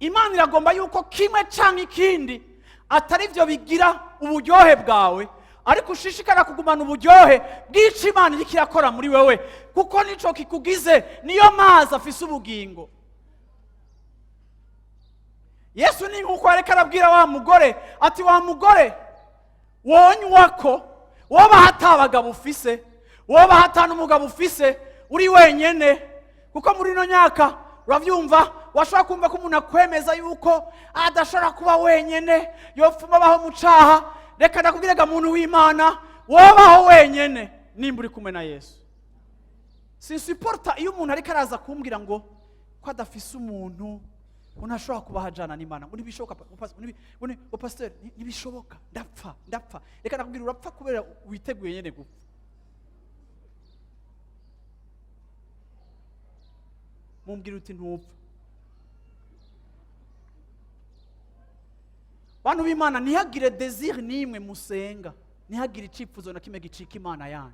Imana iragomba yuko kimwe canke ikindi atari byo bigira uburyohe bwawe, ariko ushishikara kugumana uburyohe bw'icyo Imana iriko irakora muri wewe, kuko nico kikugize, niyo mazi afise ubugingo. Yesu ni nkuko areka arabwira wa mugore ati, wa mugore wonywako, woba hatabagabo ufise, woba hatana umugabo ufise, uri wenyene, kuko muri no nyaka uravyumva washobora kumva ko umuntu akwemeza yuko adashobora kuba wenyene, yopfuma abaho mu caha. Reka ndakubwiraga muntu w'Imana, wobaho wenyene nimba uri kumwe na Yesu. Sinsuporta iyo umuntu ariko araza kumbwira ngo ko adafise umuntu unashobora kuba hajana n'Imana, ngo ntibishoboka pastor, ntibishoboka, ndapfa. Reka ndakubwira urapfa kubera witeguye nyene gupfa. Mumbwira uti ntupfa. Bantu b'Imana, ntihagire desire nimwe musenga, ntihagire icifuzo na kimwe gicika Imana yanyu.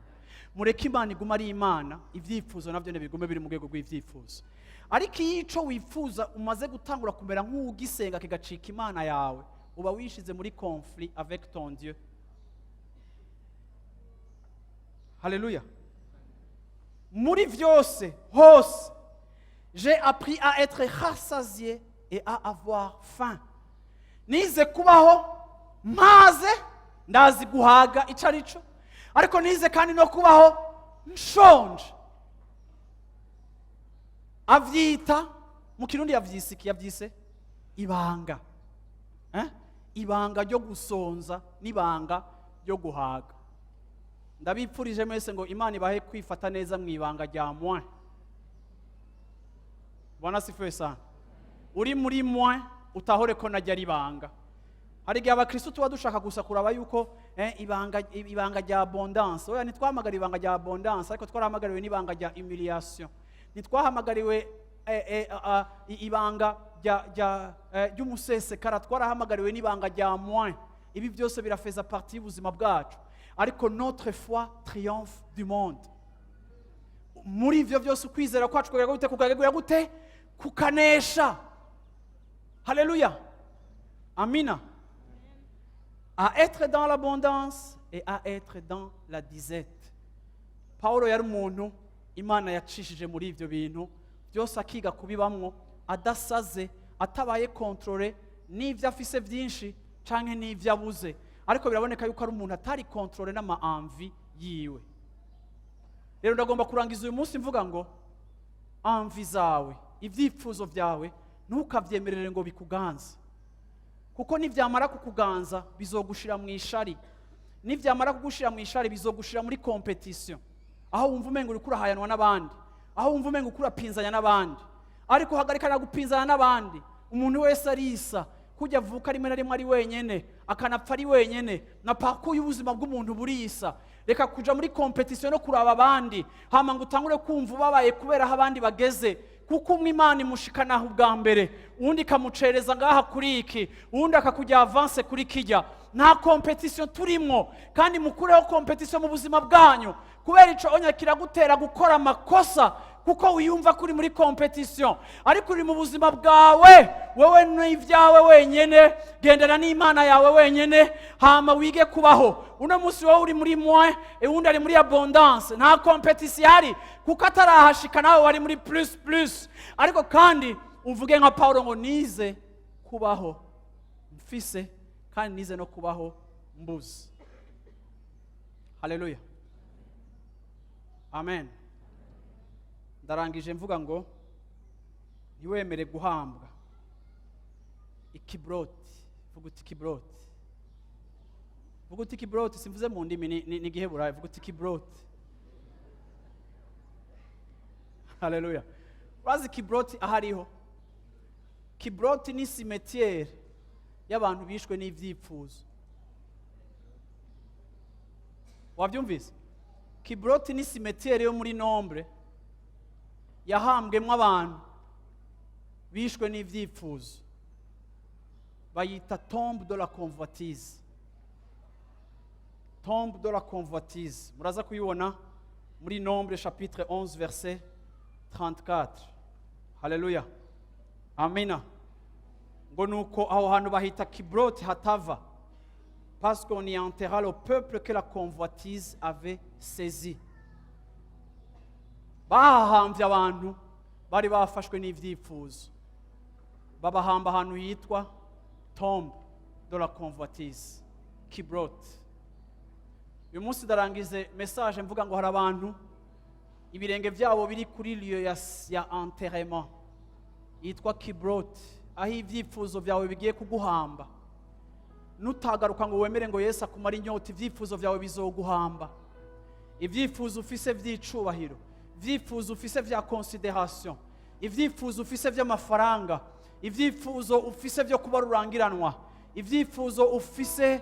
Mureke Imana iguma ari Imana, ivyifuzo navyo bigume biri mu rwego rw'ivyifuzo. Ariko iyo ico wifuza umaze gutangura kumera nk'ugisenga kigacika Imana yawe, uba wishize muri conflit avec ton Dieu. Haleluya. Muri vyose hose, j'ai appris à être rassasié et à avoir faim. Nize kubaho maze ndazi guhaga ico arico, ariko nize kandi no kubaho nshonje. Avyita mu Kirundi yavyise ibanga. Ibanga ryo gusonza n'ibanga ryo guhaga. Ndabipfurije mwese ngo Imana ibahe kwifata neza mu ibanga rya moi. Bwana asifiwe sana. Uri muri moi utahore ko najya ribanga. Hari igihe abakristo tuba dushaka gusa kuraba yuko ibanga rya abondance. Oya, ntitwahamagariwe ibanga rya abondance, ariko twarahamagariwe n'ibanga rya humiliation. Ntitwahamagariwe ibanga ry'umusesekara, twarahamagariwe n'ibanga rya moi. Ibi byose birafeza partie y'ubuzima bwacu, ariko notre foi triomphe du monde. Muri ivyo byose ukwizera kwacu kugagira gute kukanesha. Haleluya. Amina. à être dans l'abondance et à être dans la disette. Pawulo yari umuntu Imana yacishije muri ivyo bintu byose akiga kubibamwo adasaze atabaye controle n'ivyo afise byinshi canke n'ivyo abuze, ariko biraboneka yuko ari umuntu atari controle n'ama-envie yiwe. Rero ndagomba kurangiza uyu munsi mvuga ngo envie zawe, ivyifuzo vyawe ntukavyemerere ngo bikuganze, kuko nivyamara kukuganza bizogushira mu ishari, nivyamara kugushira mu ishari bizogushira muri competition, aho wumva umengo uriko urahayanwa n'abandi, aho wumva umengo uriko urapinzanya n'abandi. Ariko hagarikana gupinzana n'abandi, umuntu wese arisa kujya avuka rimwe na rimwe ari wenyene akanapfa ari wenyene, na parcours y'ubuzima bw'umuntu burisa. Reka kuja muri competition no kuraba abandi hama ngo utangure kumva ubabaye kubera aho abandi bageze, kuko umwe Imana imushikanaho ubwa mbere, uwundi kamucereza ngaha kuri iki, uwundi akakujya avance kuri kijya. Nta competition turimwo, kandi mukureho competition mu buzima bwanyu, kubera ico onya kiragutera gukora amakosa, kuko wiyumva kuri muri competition. Ariko uri mu buzima bwawe wewe n'ivyawe wenyene, gendera n'Imana yawe wenyene, hama wige kubaho. Uno munsi wowe uri muri moins uwundi ari muri abondance, nta competition hari, kuko atarahashika nawe wari muri plus. Ariko kandi uvuge nka Paulo ngo nize kubaho mfise kandi nize no kubaho mbuzi. Haleluya, amen. Ndarangije mvuga ngo ntiwemere guhambwa ikibroti. Vuga uti kibroti, vuga uti kibroti. Simvuze mu ndimi ni giheburayo, vuga uti kibroti. Haleluya. Urazi kibroti ahariho? Kibroti ni cimetière y'abantu bishwe n'ivyifuzo. Wabyumvise? Kibroti ni cimetière yo muri Nombre yahambwemo abantu bishwe n'ivyifuzo, bayita tombe de la convoitise. Tombe de la convoitise muraza kuyibona muri Nombre chapitre 11 verset 34. Haleluya, amina. Ngo nuko aho hantu bahita kibroti hatava, parce qu'on y enterra le peuple que la convoitise avait saisi. Bahambye abantu bari bafashwe n'ivyifuzo, babahamba ahantu yitwa tombe de la convoitise, kibroti. Uyu munsi ndarangize message mvuga ngo hari abantu ibirenge byabo biri kuri lieu ya enterrement yitwa kibroti, aho ivyifuzo byawe bigiye kuguhamba. Nutagaruka ngo wemere ngo Yesu akumara inyota, ivyifuzo byawe bizoguhamba. Ivyifuzo ufise vy'icubahiro, ivyifuzo ufise vya consideration, ivyifuzo ufise vy'amafaranga, ivyifuzo ufise vyo kuba rurangiranwa, ivyifuzo ufise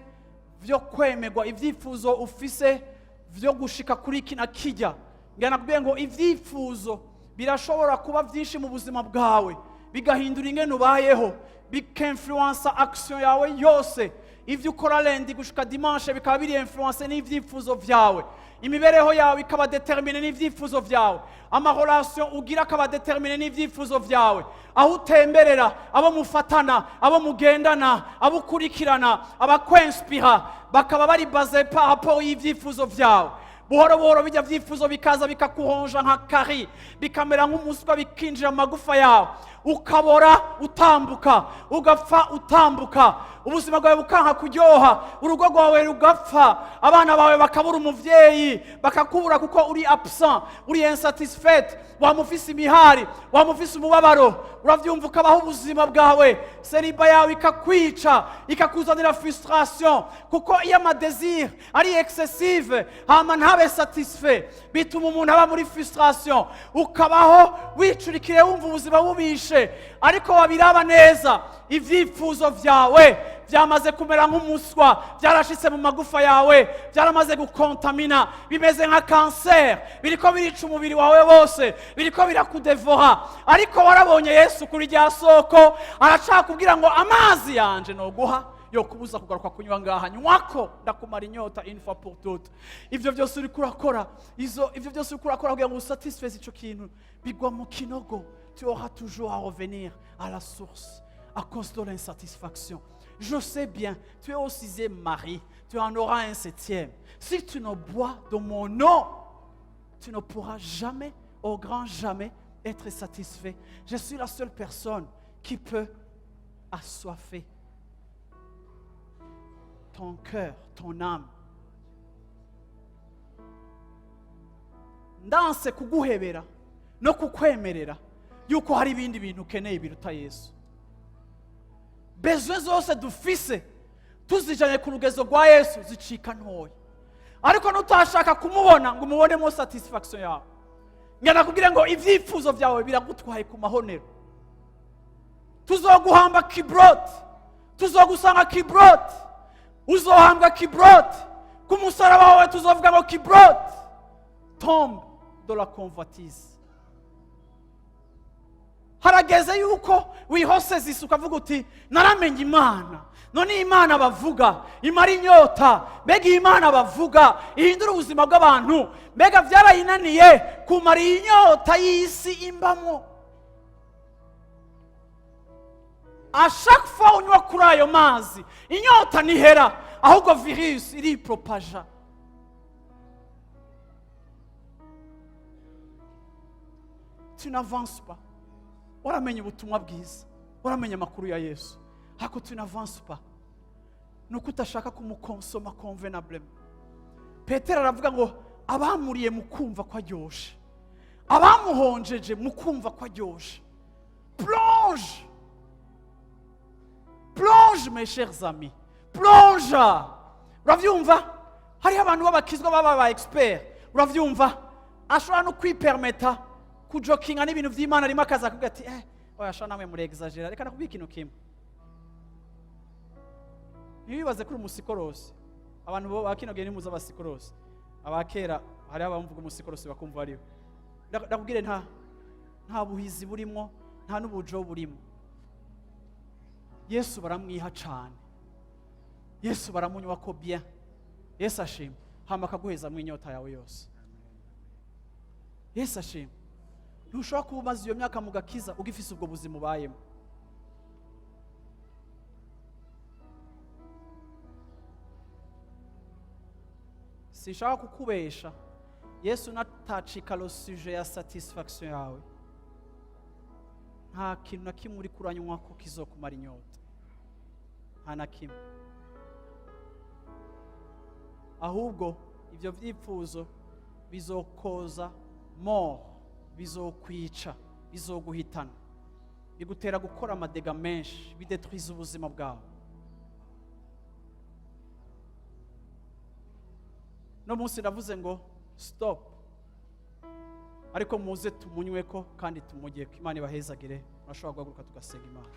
vyo kwemegwa, ivyifuzo ufise vyo gushika kuri kina kijya. Nganakubwiye ngo ivyifuzo birashobora kuba vyinshi mu buzima bwawe, bigahindura ingene ubayeho, bik'influence action yawe yose. Ivyo ukora lundi gushika dimanche bikaba biri influence n'ivyifuzo vyawe, imibereho yawe ikaba determine n'ivyifuzo vyawe, amarelation ugira akaba determine n'ivyifuzo vyawe, aho utemberera, abo mufatana, abo mugendana, abo ukurikirana, abakwenspira bakaba bari base par rapport y'ivyifuzo vyawe. Buhoro buhoro bijya vyifuzo bikaza bikakuhonja nka kari, bikamera nk'umuswa, bikinjira mu magufa yawe, ukabora utambuka, ugapfa utambuka, ubuzima bwawe bukanka kuryoha, urugo rwawe rugapfa, abana bawe bakabura umuvyeyi, bakakubura kuko uri absent, uri insatisfait, wamufise imihari, wamufise umubabaro, uravyumva ukabaho ubuzima bwawe, seriba yawe ikakwica, ikakuzanira frustration, kuko iyo amadesir ari excessive hama ntabe satisfait, bituma umuntu aba muri frustration, ukabaho wicurikire wumva ubuzima bubishe. Ariko wabiraba neza, ivyifuzo vyawe byamaze kumera nk'umuswa, byarashitse mu magufa yawe, byaramaze gukontamina, bimeze nka cancer, biriko birica umubiri wawe wose, biriko birakudevora. Ariko warabonye Yesu kuri rya soko, aracakubwira ngo amazi yanje no guha yo kubuza kugaruka kunywa ngaha, nywako ndakumara inyota une fois pour toutes. Ivyo byose uri kurakora, ivyo byose uri kurakora kugira ngo usatisfaise ico kintu, bigwa mu kinogo. Tu auras toujours à revenir à la source à cause de l'insatisfaction. Je sais bien, tu es au 6e mari, tu en auras un 7e. Si tu ne bois de mon nom, tu ne pourras jamais, au grand jamais, être satisfait. Je suis la seule personne qui peut assoiffer ton cœur, ton âme. Ndanse kuguhebera no kukwemerera yuko hari ibindi bintu ukeneye biruta Yesu. Besoin zose dufise tuzijanye ku rugezo rwa Yesu zicika ntoya. Ariko nutashaka kumubona ngo umubonemo satisfaction yawe, ngana kugira ngo ivyifuzo vyawe biragutwaye ku mahonero. Tuzoguhamba Kibrot, tuzogusanga Kibrot, uzohambwa Kibrot, ku musaraba wawe tuzovuga ngo Kibrot, tombe de la convoitise. Harageze yuko wihoseza isuka ukavuga uti naramenye Imana, none Imana bavuga imara inyota, mbega Imana bavuga ihindura ubuzima bw'abantu, mbega vyarayinaniye kumara inyota y'isi imbamwo. A chaque fois unywa kuri ayo mazi inyota nihera, ahubwo virus iripropaja. Tu n'avances pas. Waramenye ubutumwa bwiza, waramenye amakuru ya Yesu, hako tu n'avances pas. Nuko utashaka kumukonsoma convenablement. Petero aravuga ngo abamuriye mukumva ko aryoshe, abamuhonjeje mukumva ko aryoshe. Plonge, plonge mes chers amis, plonge. Uravyumva? Hari abantu babakizwa baba ba expert, uravyumva? Ashobora no kwipermeta kujokinga n'ibintu vy'Imana rimwe akaza kuvuga ati oya sha namwe muri exagera, reka nakubwira ikintu kimwe. Ntibibaze kuri umusikorosi. Abantu bo bakino gihe nimuza abasikorosi. Abakera hari abamvuga umusikorosi bakumva ariyo. Ndakubwire nta buhizi burimo, nta n'ubujo burimo. Yesu baramwiha cyane. Yesu baramunywa ko bien. Yesu ashima, hama akaguheza mu inyota yawe yose. Yesu ashima. Ntushobora kuba umaze iyo myaka mu gakiza ugifise ubwo buzima ubayemo. Sinshaka kukubesha, Yesu natacika lo sujet ya satisfaction yawe, nta kintu na kimwe uri kuranywa ko kizokumara inyota, nta na kimwe. Ahubwo ivyo vyifuzo bizokoza mort, bizokwica, bizoguhitana, bigutera gukora amadega menshi, bidetwiza ubuzima bwawe. No munsi ndavuze ngo stop, ariko muze tumunyweko kandi tumugiyeko. Imana ibahezagire. Urashobora guhaguruka tugasenga Imana.